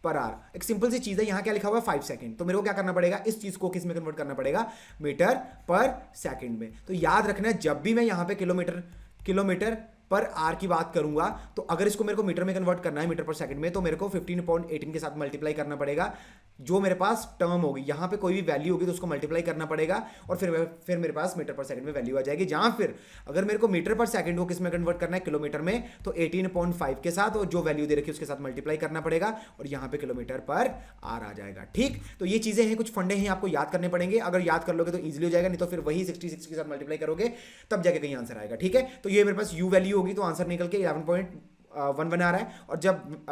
A: पर आवर, एक सिंपल सी चीज है, यहां क्या लिखा हुआ है 5 सेकंड। तो मेरे को क्या करना पड़ेगा, इस चीज को किस में कन्वर्ट करना पड़ेगा, मीटर पर सेकंड में। तो याद रखना है, जब भी मैं यहां पे किलोमीटर पर आर की बात करूंगा, तो अगर इसको मेरे को मीटर में कन्वर्ट करना है, मीटर पर सेकंड में, तो मेरे को 15.18 के साथ मल्टीप्लाई करना पड़ेगा। जो मेरे पास टर्म होगी, यहां पे कोई भी वैल्यू होगी तो उसको मल्टीप्लाई करना पड़ेगा और फिर मेरे पास मीटर पर सेकंड में वैल्यू आ जाएगी। जहां फिर अगर मेरे को मीटर पर सेकंड को किस में कन्वर्ट करना है, किलोमीटर में, तो 18.5 के साथ और जो वैल्यू दे रखी है उसके साथ मल्टीप्लाई करना पड़ेगा और यहां पे किलोमीटर पर आर आ जाएगा। ठीक, तो ये चीजें हैं, कुछ फंडे हैं, आपको याद करने पड़ेंगे। अगर याद कर लोगे तो ईजिली हो जाएगा, नहीं तो फिर वही 66 के साथ मल्टीप्लाई करोगे तब जाके कहीं आंसर आएगा। ठीक है, तो ये मेरे पास यू वैल्यू होगी तो आंसर निकल के 11.1 बना रहा है। और जब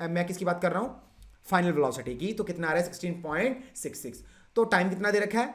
A: मैं किसकी बात कर रहा हूं, फाइनल वेलोसिटी की, तो कितना आ रहा है 16.66। तो टाइम कितना दे रखा है,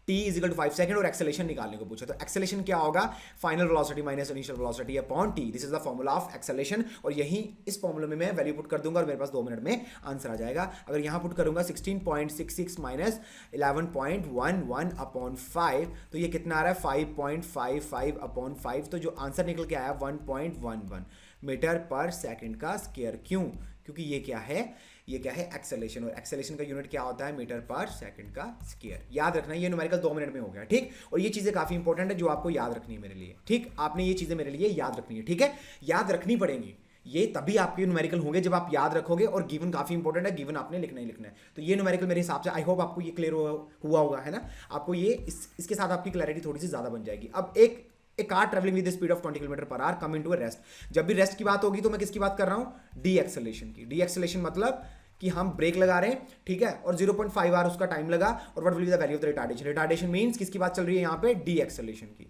A: t is equal to 5 second, और एक्सेलेरेशन निकालने को पूछा। तो एक्सेलेरेशन क्या होगा, final velocity minus initial velocity upon t। This is the formula of acceleration. और यही इस फॉर्मूले में मैं वैल्यू पुट कर दूंगा और मेरे पास 2 मिनट में आंसर आ जाएगा। अगर यहां पुट करूंगा 16.66 माइनस 11.11 अपॉन 5, तो ये कितना आ रहा है 5.55 अपॉन 5। तो जो आंसर निकल के आया 1.11 मीटर पर सेकंड का स्क्वायर। क्यों, क्योंकि ये क्या है, ये क्या है, एक्सेलेरेशन। और एक्सेलेरेशन का यूनिट क्या होता है, मीटर पर सेकंड का स्क्वायर। याद रखना, ये न्यूमेरिकल 2 मिनट में हो गया। ठीक, और ये चीजें काफी इंपॉर्टेंट है जो आपको याद रखनी है मेरे लिए। ठीक, आपने ये चीजें मेरे लिए याद रखनी है। ठीक है, याद रखनी पड़ेंगी, ये तभी आपके न्यूमेरिकल होंगे जब आप याद रखोगे। और गिवन काफी इंपॉर्टेंट है, गिवन आपने लिखना ही लिखना है। तो ये न्यूमेरिकल मेरे हिसाब से, आई होप आपको ये क्लियर हुआ होगा, है ना। आपको ये इसके साथ आपकी क्लैरिटी थोड़ी सी ज्यादा बन जाएगी। अब एक car travelling with speed of 20 kilometre per our come into a rest. जब भी रेस्ट की बात होगी तो मैं किसकी बात कर रहा हूं, डी एक्सेलरेशन की। डी एक्सेलरेशन मतलब कि हम ब्रेक लगा रहे हैं, ठीक है, और 0.5 आवर उसका टाइम लगा, और what will be the value of the retardation. Retardation means किसकी बात चल रही है यहाँ पे, डी एक्सेलरेशन की।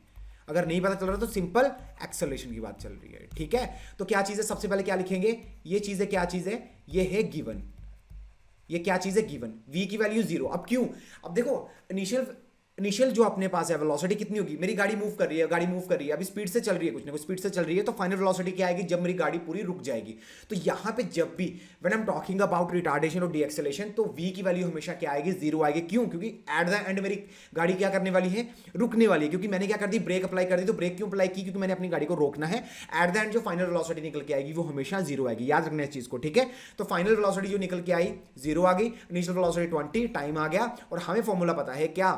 A: अगर नहीं पता चल रहा तो सिंपल एक्सेलरेशन की बात चल रही है। ठीक है, तो क्या चीज है, सबसे पहले क्या लिखेंगे, ये चीज है, क्या चीज है, ये है गिवन। ये क्या चीज है, गिवन। v की वैल्यू 0। अब क्यों, अब देखो इनिशियल जो अपने पास है वेलोसिटी कितनी होगी, मेरी गाड़ी मूव कर रही है, अभी स्पीड से चल रही है, कुछ ना कुछ स्पीड से चल रही है, तो फाइनल वेलोसिटी क्या आएगी, जब मेरी गाड़ी पूरी रुक जाएगी। तो यहां पे जब भी when I am talking about retardation और डीएक्सेलेरेशन, तो v की वैल्यू हमेशा क्या आएगी, 0 आएगी। क्यों, क्योंकि एट द एंड मेरी गाड़ी क्या करने वाली है, रुकने वाली है। क्योंकि मैंने क्या कर दी, ब्रेक अप्लाई कर दी। तो ब्रेक क्यों अप्लाई की, क्योंकि मैंने अपनी गाड़ी को रोकना है। एट द एंड जो फाइनल वेलोसिटी निकल के आएगी वो हमेशा 0 आएगी। याद रखना इस चीज को, ठीक है। तो फाइनल वेलोसिटी जो निकल के आई 0 आ गई, इनिशियल वेलोसिटी 20, टाइम आ गया, और हमें फॉर्मूला पता है क्या,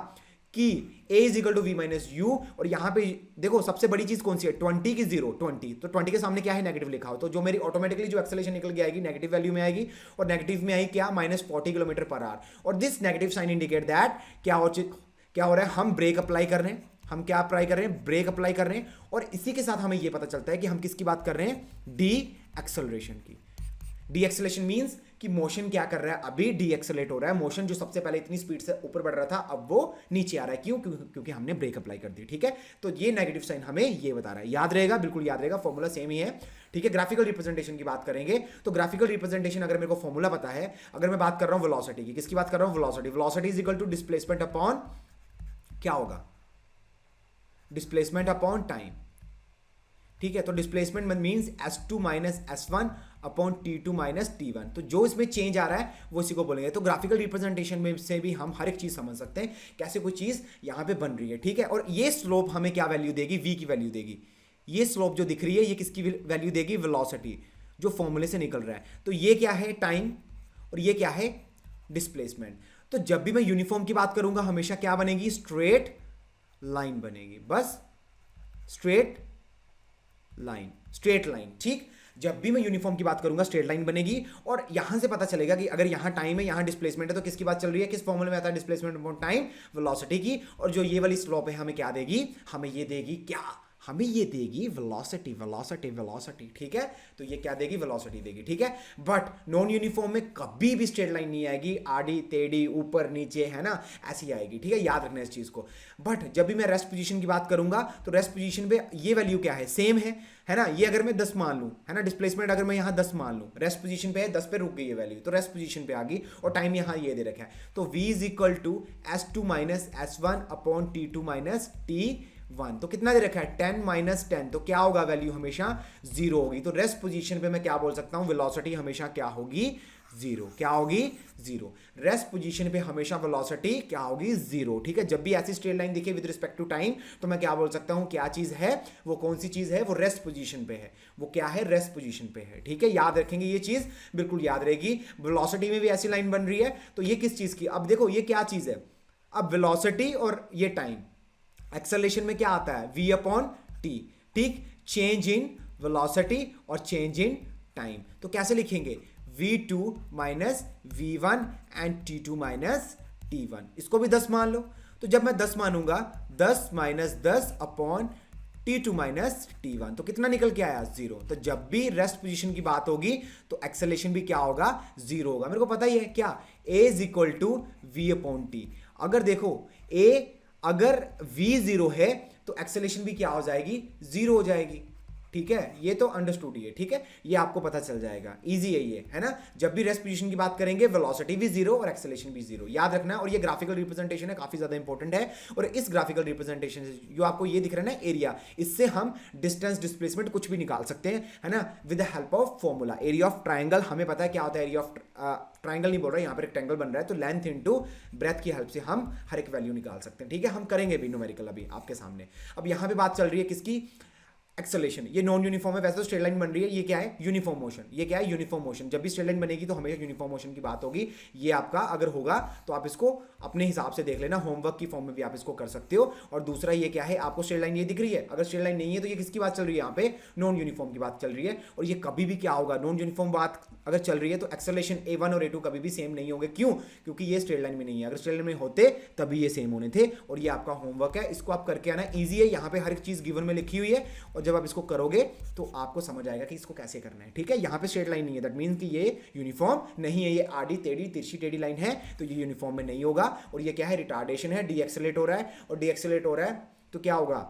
A: कि a is equal to v minus u. और यहां पे देखो सबसे बड़ी चीज कौन सी है, 20 की 0, 20, तो 20 के सामने क्या है, नेगेटिव लिखा हो, तो जो मेरी ऑटोमेटिकली जो एक्सेलरेशन निकल के आएगी नेगेटिव वैल्यू में आएगी। और नेगेटिव में आई क्या, माइनस 40 किलोमीटर पर आवर। और this negative sign indicate that क्या हो रहा है, हम ब्रेक अप्लाई कर रहे हैं। हम क्या अप्लाई कर रहे हैं, ब्रेक अप्लाई कर रहे हैं। और इसी के साथ हमें यह पता चलता है कि हम किसकी बात कर रहे हैं, डी एक्सेलरेशन की। डी एक्सेलरेशन मींस कि मोशन क्या कर रहा है, अभी डी एक्सेलरेट हो रहा है। मोशन जो सबसे पहले इतनी स्पीड से ऊपर बढ़ रहा था, अब वो नीचे आ रहा है। क्यों, क्योंकि हमने ब्रेक अप्लाई कर दी। ठीक है, तो ये नेगेटिव साइन हमें ये बता रहा है। याद रहेगा, बिल्कुल याद रहेगा, फॉर्मूला सेम ही है। ठीक है, ग्राफिकल रिप्रेजेंटेशन की बात करेंगे तो ग्राफिकल रिप्रेजेंटेशन अगर मेरे को फॉर्मूला पता है, अगर मैं बात कर रहा हूं वेलोसिटी की, किसकी बात कर रहा हूं, velocity. Velocity is equal to displacement upon क्या होगा, डिस्प्लेसमेंट अपॉन टाइम। ठीक है, तो displacement means s2 minus s1 upon t2 minus t1। तो जो इसमें चेंज आ रहा है वो इसी को बोलेंगे। तो ग्राफिकल रिप्रेजेंटेशन में से भी हम हर एक चीज समझ सकते हैं कैसे कोई चीज यहां पे बन रही है। ठीक है, और ये स्लोप हमें क्या वैल्यू देगी, v की वैल्यू देगी। ये स्लोप जो दिख रही है ये किसकी वैल्यू देगी, वेलोसिटी, जो फॉर्मूले से निकल रहा है। तो ये क्या है, टाइम, और ये क्या है, डिस्प्लेसमेंट। तो जब भी मैं यूनिफॉर्म की बात करूंगा हमेशा क्या बनेगी, स्ट्रेट लाइन बनेगी, बस स्ट्रेट लाइन। ठीक, जब भी मैं यूनिफॉर्म की बात करूंगा स्ट्रेट लाइन बनेगी, और यहां से पता चलेगा कि अगर यहां टाइम है यहां डिस्प्लेसमेंट है, तो किसकी बात चल रही है, किस फॉर्मूले में आता है, डिस्प्लेसमेंट अपॉन टाइम वेलोसिटी की। और जो ये वाली स्लोप है हमें क्या देगी, हमें ये देगी क्या, हमें ये देगी वेलोसिटी, वेलोसिटी, वेलोसिटी, ठीक है। तो ये क्या देगी, वेलोसिटी देगी, ठीक है। बट नॉन यूनिफॉर्म में कभी भी स्ट्रेट लाइन नहीं आएगी, आड़ी टेढ़ी ऊपर नीचे, है ना, ऐसी आएगी, ठीक है, याद रखना इस चीज को। बट जब भी मैं रेस्ट पोजीशन की बात करूंगा तो रेस्ट पोजीशन पे ये वैल्यू क्या है, सेम है ना। ये अगर मैं 10 मान लूं, है ना, डिस्प्लेसमेंट अगर मैं यहां 10 मान लूं, रेस्ट पोजीशन पे है 10 पे रुक गई है वैल्यू, तो रेस्ट पोजीशन पे आ गई, और टाइम यहां ये दे रखा है। तो v is equal to s2 minus s1 upon t2 minus t1। तो कितना दे रखा है, 10 माइनस 10, तो क्या होगा, वैल्यू हमेशा 0 होगी। तो रेस्ट पोजीशन पे मैं क्या बोल सकता हूं, वेलोसिटी हमेशा क्या होगी, 0। क्या होगी, 0। रेस्ट पोजीशन पे हमेशा वेलोसिटी क्या होगी, 0, ठीक है। जब भी ऐसी स्ट्रेट लाइन दिखे विद रिस्पेक्ट टू टाइम, तो मैं क्या बोल सकता हूं, क्या चीज है वो, कौन सी चीज है वो, रेस्ट पोजीशन पे है, वो क्या है, रेस्ट पोजीशन पे है, ठीक है। याद रखेंगे ये चीज, बिल्कुल याद रहेगी। वेलोसिटी में भी ऐसी लाइन बन रही है, तो ये किस चीज की, अब देखो ये क्या चीज है, अब वेलोसिटी और ये टाइम, एक्सेलरेशन में क्या आता है, v अपॉन टी, ठीक, चेंज इन वेलोसिटी और चेंज इन टाइम। तो कैसे लिखेंगे, v2 minus v1 and t2 minus t1, इसको भी 10 मान लो। तो जब मैं 10 मानूंगा, 10 minus 10 upon t2 minus t1, तो कितना निकल के आया, 0। तो जब भी रेस्ट पोजीशन की बात होगी तो एक्सेलेरेशन भी क्या होगा, 0 होगा। मेरे को पता ही है क्या, a is equal to v upon t. अगर देखो a अगर v 0 है तो एक्सेलेरेशन भी क्या हो जाएगी, 0 हो जाएगी, ठीक है। ये तो अंडरस्टूड ही है, ठीक है, ये आपको पता चल जाएगा, इजी है ये, है ना। जब भी रेस्ट पोजीशन की बात करेंगे वेलोसिटी भी 0 और एक्सेलरेशन भी 0, याद रखना है। और ये ग्राफिकल रिप्रेजेंटेशन है, काफी ज्यादा इंपॉर्टेंट है। और इस ग्राफिकल रिप्रेजेंटेशन से जो आपको ये दिख रहा है ना एरिया, इससे हम डिस्टेंस, डिस्प्लेसमेंट कुछ भी निकाल सकते हैं, है ना, with the help of formula. Area of triangle हमें पता है क्या होता है, एरिया ऑफ ट्राइंगल नहीं बोल रहा है, यहाँ पर रेक्टेंगल बन रहा है, तो लेंथ इनटू ब्रेथ की हेल्प से हम हर एक वैल्यू निकाल सकते हैं, ठीक है। हम करेंगे भी न्यूमेरिकल अभी आपके सामने। अब यहाँ पे बात चल रही है किसकी, एक्सेलरेशन। ये नॉन यूनिफॉर्म है, वैसे तो स्ट्रेट लाइन बन रही है, ये क्या है, यूनिफॉर्म मोशन। ये क्या है, यूनिफॉर्म मोशन। जब भी स्ट्रेट लाइन बनेगी तो हमेशा यूनिफॉर्म मोशन की बात होगी। ये आपका अगर होगा तो आप इसको अपने हिसाब से देख लेना, होमवर्क की फॉर्म में भी आप इसको कर सकते हो। और दूसरा ये क्या है, आपको स्ट्रेट लाइन ये दिख रही है, अगर स्ट्रेट लाइन नहीं है तो ये किसकी बात चल रही है, यहाँ पे नॉन यूनिफॉर्म की बात चल रही है। और ये कभी भी क्या होगा, नॉन यूनिफॉर्म बात अगर चल रही है तो एक्सेलरेशन a1 और a2 कभी भी सेम नहीं होंगे। क्यों, क्योंकि ये स्ट्रेट लाइन में नहीं है, अगर स्ट्रेट लाइन में होते तभी ये सेम होने थे। और ये आपका होमवर्क है, इसको आप करके आना, ईजी है। यहाँ पे हर एक चीज गिवन में लिखी हुई है, और जब आप इसको करोगे तो आपको समझ आएगा कि इसको कैसे करना है, ठीक है। यहाँ पे स्ट्रेट लाइन नहीं है, दैट मींस कि ये यूनिफॉर्म नहीं है, ये आड़ी टेढ़ी तिरछी टेढ़ी लाइन है, तो ये यूनिफॉर्म में नहीं होगा। और ये क्या है, रिटार्डेशन है, डी एक्सेलरेट हो रहा है, और डी एक्सेलरेट हो रहा है तो क्या होगा,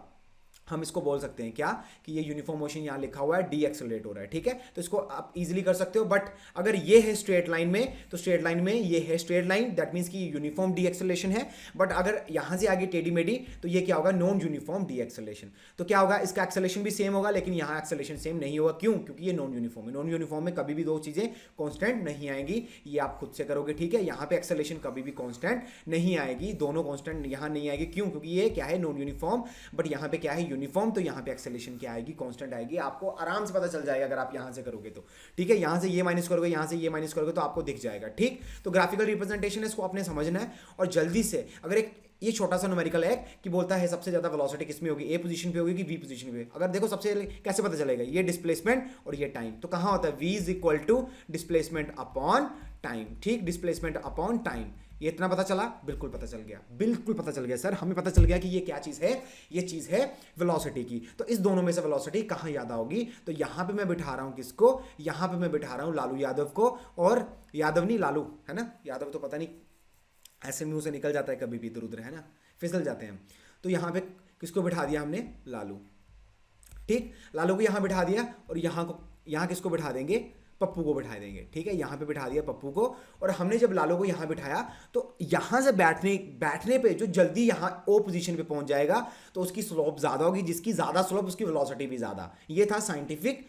A: हम इसको बोल सकते हैं क्या, कि ये यूनिफॉर्म मोशन यहाँ लिखा हुआ है, डी एक्सेलरेट हो रहा है, ठीक है। तो इसको आप इजीली कर सकते हो। बट अगर ये है स्ट्रेट लाइन में, तो स्ट्रेट लाइन में ये है स्ट्रेट लाइन, दैट मींस कि यूनिफॉर्म डी एक्सेलरेशन है। बट अगर यहां से आगे टेढ़ी मेढ़ी, तो ये क्या होगा, नॉन यूनिफॉर्म डी एक्सेलरेशन। तो क्या होगा, इसका एक्सेलरेशन भी सेम होगा, लेकिन यहाँ एक्सेलरेशन सेम नहीं होगा। क्यों, क्योंकि ये नॉन यूनिफॉर्म है। नॉन यूनिफॉर्म में कभी भी दो चीजें कॉन्स्टेंट नहीं आएंगी, ये आप खुद से करोगे, ठीक है। यहाँ पे एक्सेलरेशन कभी भी कॉन्स्टेंट नहीं आएगी, दोनों कॉन्स्टेंट यहाँ नहीं आएगी। क्यों, क्योंकि ये क्या है, नॉन यूनिफॉर्म, बट यहाँ पे क्या है, यूनिफॉर्म, तो यहाँ पे एक्सेलरेशन क्या आएगी, कांस्टेंट आएगी। आपको आराम से पता चल जाएगा अगर आप यहां से करोगे तो, ठीक है। यहां से ये माइनस करोगे, यहां से ये माइनस करोगे, तो आपको दिख जाएगा, ठीक। तो ग्राफिकल रिप्रेजेंटेशन है, इसको आपने समझना है। और जल्दी से अगर एक ये छोटा सा न्यूमेरिकल है कि बोलता है सबसे ज्यादा वेलोसिटी किसमें होगी, ए पोजीशन पे होगी कि बी पोजीशन पे। अगर देखो सबसे कैसे पता चलेगा, ये डिस्प्लेसमेंट और ये टाइम, तो कहां होता है, v is equal to displacement upon time, ठीक, डिस्प्लेसमेंट अपॉन टाइम। ये इतना पता चला, बिल्कुल पता चल गया, बिल्कुल पता चल गया सर, हमें पता चल गया कि ये क्या चीज है, ये चीज है वेलोसिटी की। तो इस दोनों में से वेलोसिटी कहां ज्यादा होगी, तो यहां पे मैं बिठा रहा हूं किसको, यहां पे मैं बिठा रहा हूं लालू यादव को, और यादव नहीं लालू, है ना, यादव तो पता नहीं ऐसे मुंह से निकल जाता है कभी भी इधर उधर, है ना, फिसल जाते हैं। तो यहां पे किसको बिठा दिया हमने, लालू, ठीक, लालू को यहां बिठा दिया, और यहां किसको बिठा देंगे, पप्पू को बिठा देंगे, ठीक है। यहां पे बिठा दिया पप्पू को, और हमने जब लालू को यहां बिठाया तो यहां से बैठने पे जो जल्दी यहां ओ पोजीशन पे पहुंच जाएगा, तो उसकी स्लोप ज्यादा होगी, जिसकी ज्यादा स्लोप उसकी वेलोसिटी भी ज्यादा। ये था साइंटिफिक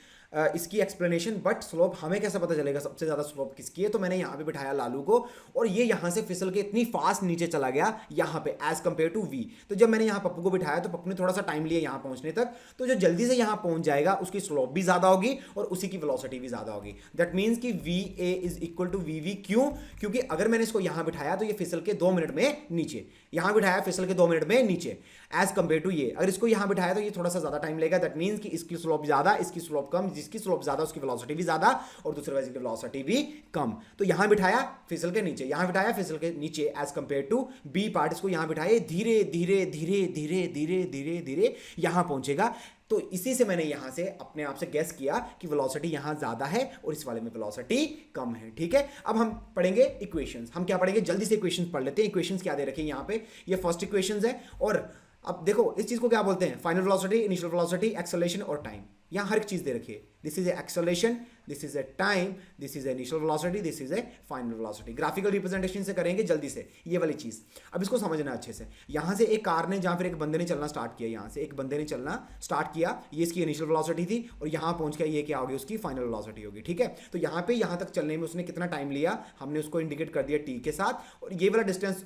A: इसकी एक्सप्लेनेशन। बट स्लोप हमें कैसे पता चलेगा सबसे ज्यादा स्लोप किसकी है, तो मैंने यहां पे बिठाया लालू को, और ये यहां से फिसल के इतनी फास्ट नीचे चला गया यहां पे एज कंपेयर टू वी। तो जब मैंने यहां पप्पू को बिठाया तो पप्पू ने थोड़ा सा टाइम लिया यहां पहुंचने तक, तो जो जल्दी से यहां पहुंच जाएगा उसकी स्लोप भी ज्यादा होगी और उसी की वेलोसिटी भी ज्यादा होगी। दैट मींस कि v a is equal to v v. क्यों, क्योंकि अगर मैंने इसको यहां बिठाया तो ये फिसल के 2 मिनट में नीचे, यहां बिठाया फिसल के 2 मिनट में नीचे, एज कंपेयर टू ये अगर इसको यहां बिठाया तो ये थोड़ा सा ज्यादा टाइम लेगा। दैट मींस कि इसकी स्लोप ज्यादा, इसकी स्लोप कम, जिसकी स्लोप ज्यादा उसकी वेलोसिटी भी ज्यादा और दूसरे वेलोसिटी की वेलोसिटी भी कम। तो यहां बिठाया फिसल के नीचे, यहां बिठाया फिसल के नीचे as compare to B part, इसको यहां बिठाए, धीरे धीरे धीरे धीरे धीरे धीरे धीरे यहां पहुंचेगा। तो इसी से मैंने यहां से अपने आप से गेस किया कि वेलोसिटी यहां ज्यादा है और इस वाले में वेलोसिटी कम है। ठीक है, अब हम पढ़ेंगे इक्वेशंस। हम क्या पढ़ेंगे, जल्दी से इक्वेशंस पढ़ लेते हैं। इक्वेशंस क्या दे रखे हैं यहां पे, ये फर्स्ट इक्वेशंस है। और अब देखो इस चीज को क्या बोलते हैं, final velocity, initial velocity, acceleration और टाइम। यहां हर एक चीज दे रखी है। This is acceleration, this is A time, this is initial velocity, this is A final velocity. Graphical representation से करेंगे जल्दी से ये वाली चीज। अब इसको समझना अच्छे से। यहां से एक कार ने, जहां फिर एक बंदे ने चलना स्टार्ट किया, यहां से एक बंदे ने चलना स्टार्ट किया, ये इसकी इनिशियल वेलोसिटी थी और यहां पहुंच के ये क्या होगी, उसकी फाइनल वेलोसिटी होगी। ठीक है, तो यहां पे यहां तक चलने में उसने कितना टाइम लिया, हमने उसको इंडिकेट कर दिया टी के साथ, और ये वाला डिस्टेंस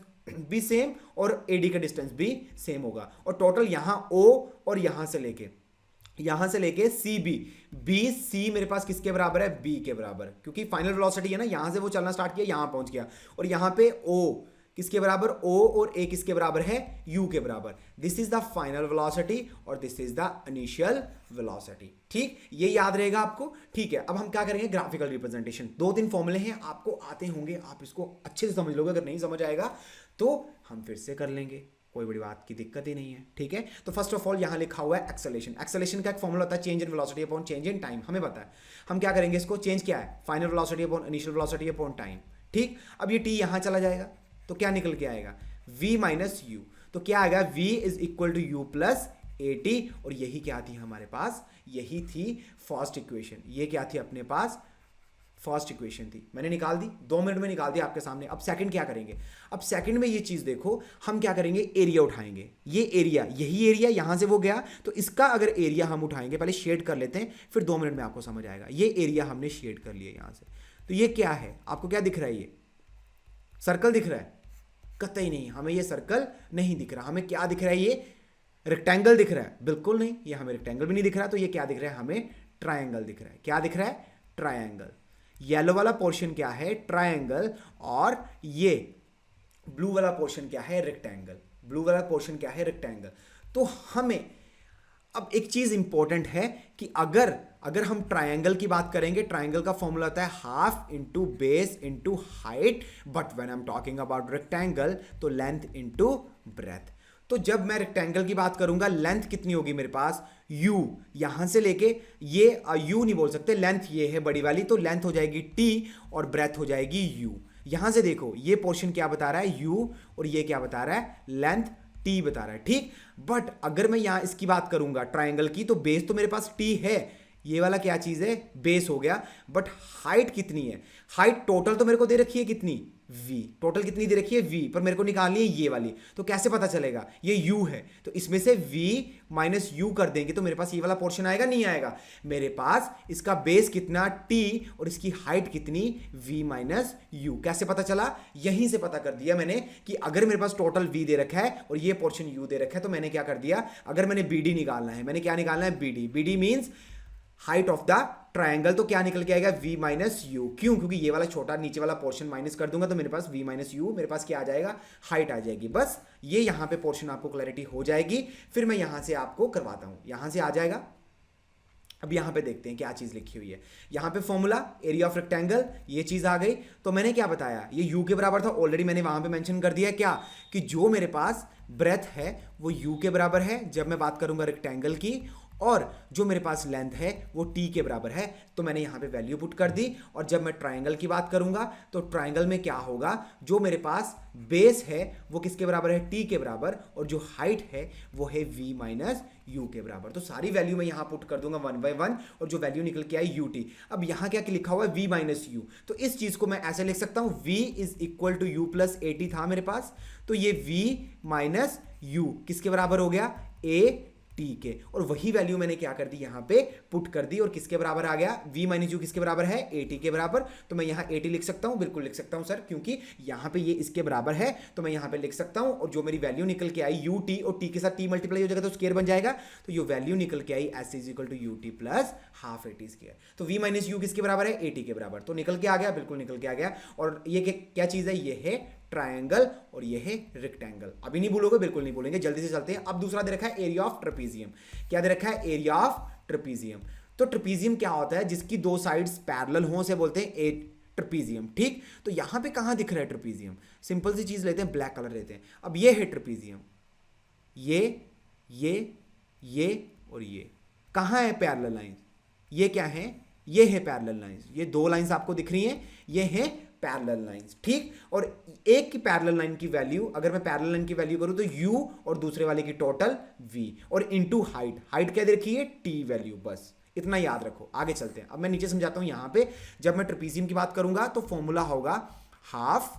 A: भी सेम और एडी का डिस्टेंस भी सेम होगा। और टोटल यहां ओ और यहां से लेके सी बी, बी सी मेरे पास किसके बराबर है, बी के बराबर, क्योंकि फाइनल वेलोसिटी है ना, यहां से वो चलना स्टार्ट किया, यहां पहुंच गया, और यहां पे ओ किसके बराबर, ओ और ए किसके बराबर है, यू के बराबर। This is the final velocity और this is the initial velocity. ठीक, ये याद रहेगा आपको। ठीक है, अब हम क्या करेंगे, ग्राफिकल रिप्रेजेंटेशन। 2-3 फॉर्मूले हैं, आपको आते होंगे, आप इसको अच्छे से समझ लोगे। अगर नहीं समझ आएगा तो हम फिर से कर लेंगे, कोई बड़ी बात की दिक्कत ही नहीं है। ठीक है, तो फर्स्ट ऑफ ऑल यहां लिखा हुआ है एक्सेलरेशन। एक्सेलरेशन का एक फॉर्मूला होता है change in velocity upon change in time, हमें पता है। हम क्या करेंगे, इसको चेंज क्या है, final velocity upon initial velocity upon time. ठीक, अब ये टी यहां चला जाएगा तो क्या निकल के आएगा, v माइनस यू। तो क्या आएगा, v is equal to u plus a t. और यही क्या थी हमारे पास, यही थी फर्स्ट इक्वेशन। ये क्या थी अपने पास, फर्स्ट इक्वेशन थी, मैंने निकाल दी, 2 मिनट में निकाल दिया आपके सामने। अब सेकंड क्या करेंगे, अब सेकंड में ये चीज देखो, हम क्या करेंगे, एरिया उठाएंगे। ये एरिया, यही एरिया यहां से वो गया, तो इसका अगर एरिया हम उठाएंगे, पहले शेड कर लेते हैं, फिर 2 मिनट में आपको समझ आएगा। ये एरिया हमने शेड कर लिया यहां से, तो ये क्या है, आपको क्या दिख रहा है, ये सर्कल दिख रहा है, कतई नहीं, हमें ये सर्कल नहीं दिख रहा। हमें क्या दिख रहा है, ये रेक्टेंगल दिख रहा है, बिल्कुल नहीं, ये हमें रेक्टेंगल भी नहीं दिख रहा। तो ये क्या दिख रहा है, हमें ट्रायंगल दिख रहा है। क्या दिख रहा है, ट्रायंगल। येलो वाला पोर्शन क्या है, ट्रायंगल, और ये ब्लू वाला पोर्शन क्या है, रेक्टेंगल। ब्लू वाला पोर्शन क्या है, रेक्टेंगल। तो हमें अब एक चीज इंपॉर्टेंट है कि अगर हम ट्रायंगल की बात करेंगे, ट्रायंगल का फॉर्मूला होता है half into base into height, but when I am talking about rectangle तो लेंथ इंटू ब्रेथ। तो जब मैं रेक्टेंगल की बात करूंगा, लेंथ कितनी होगी मेरे पास, u, यहां से लेके ये u नहीं बोल सकते, लेंथ ये है बड़ी वाली, तो लेंथ हो जाएगी t और ब्रेथ हो जाएगी u। यहां से देखो ये पोर्शन क्या बता रहा है, u, और ये क्या बता रहा है, लेंथ t बता रहा है। ठीक, बट अगर मैं यहां इसकी बात करूंगा ट्राइंगल की, तो बेस तो मेरे पास t है, ये वाला क्या चीज है, बेस हो गया, बट हाइट कितनी है, हाइट टोटल तो मेरे को दे रखी है कितनी, v, टोटल कितनी दे रखी है v, पर मेरे को निकालनी है ये वाली। तो कैसे पता चलेगा, ये u है, तो इसमें से v माइनस u कर देंगे तो मेरे पास ये वाला पोर्शन आएगा, नहीं आएगा। मेरे पास इसका बेस कितना t और इसकी हाइट कितनी v माइनस u। कैसे पता चला, यहीं से पता कर दिया मैंने कि अगर मेरे पास टोटल v दे रखा है और ये पोर्शन u दे रखा है, तो मैंने क्या कर दिया, अगर मैंने bd निकालना है, मैंने क्या निकालना है, bd means height of the triangle, तो क्या निकल के आएगा, v माइनस यू। क्यों, क्योंकि ये वाला छोटा नीचे वाला पोर्शन माइनस कर दूंगा तो मेरे पास v माइनस यू, मेरे पास क्या आ जाएगा, हाइट आ जाएगी। बस ये यहां पे पोर्शन आपको क्लैरिटी हो जाएगी। फिर मैं यहां से आपको करवाता हूं, यहां से आ जाएगा। अब यहां पे देखते हैं क्या चीज लिखी हुई है, यहां पे फॉर्मूला एरिया ऑफ रेक्टेंगल, ये चीज आ गई। तो मैंने क्या बताया, ये u के बराबर था, ऑलरेडी मैंने वहां पे मेंशन कर दिया क्या, कि जो मेरे पास ब्रेथ है वो u के बराबर है जब मैं बात करूंगा रेक्टेंगल की, और जो मेरे पास लेंथ है वो t के बराबर है। तो मैंने यहां पे वैल्यू पुट कर दी। और जब मैं ट्रायंगल की बात करूंगा तो ट्रायंगल में क्या होगा, जो मेरे पास बेस है वो किसके बराबर है, t के बराबर, और जो हाइट है वो है v माइनस यू के बराबर। तो सारी वैल्यू मैं यहां पुट कर दूंगा 1 बाय 1, और जो वैल्यू निकल के आई ut। अब यहां क्या लिखा हुआ है, v माइनस यू, तो इस चीज को मैं ऐसे लिख सकता हूं, v is equal to u plus a t था मेरे पास, तो ये v माइनस यू किसके बराबर हो गया, a टी के, और वही वैल्यू मैंने क्या कर दी, यहां पे पुट कर दी, और किसके बराबर आ गया, v माइनस यू किसके बराबर है, ए टी के बराबर। तो मैं यहां ए टी लिख सकता हूं, बिल्कुल लिख सकता हूं सर, क्योंकि यहां पे ये इसके बराबर है, तो मैं यहां पे लिख सकता हूं। और जो मेरी वैल्यू निकल के आई यू टी, और टी के साथ टी मल्टीप्लाई हो जाएगा तो स्क्वायर बन जाएगा, तो ये वैल्यू निकल के आई s is equal to u t plus half a t square. तो v माइनस यू किसके बराबर है, ए टी के बराबर, तो निकल के आ गया, बिल्कुल निकल के आ गया। और ये क्या चीज है, ये है ट्रायंगल और ये है रेक्टेंगल। अभी नहीं भूलोगे, बिल्कुल नहीं भूलेंगे, जल्दी से चलते हैं। अब दूसरा दे रखा है एरिया ऑफ ट्रेपीजियम। क्या दे रखा है, एरिया ऑफ ट्रेपीजियम। तो ट्रपीजियम क्या होता है, जिसकी दो साइड्स पैरेलल हों से बोलते हैं ए ट्रपीजियम। ठीक, तो यहां पे कहां दिख रहा है ट्रपीजियम, सिंपल सी चीज लेते हैं, ब्लैक कलर लेते हैं। अब ये है ट्रपीजियम, ये ये और ये कहां है पैरेलल लाइन, ये क्या है, ये है पैरेलल लाइंस, ये दो लाइंस आपको दिख रही हैं, ये है पैरेलल लाइंस। ठीक, और एक की पैरेलल लाइन की वैल्यू, अगर मैं पैरेलल लाइन की वैल्यू करूं तो u और दूसरे वाले की टोटल v और इनटू हाइट, हाइट क्या दे रखी है, t वैल्यू, बस इतना याद रखो। आगे चलते हैं, अब मैं नीचे समझाता हूं। यहां पे जब मैं ट्रेपीजियम की बात करूंगा तो फॉर्मूला होगा half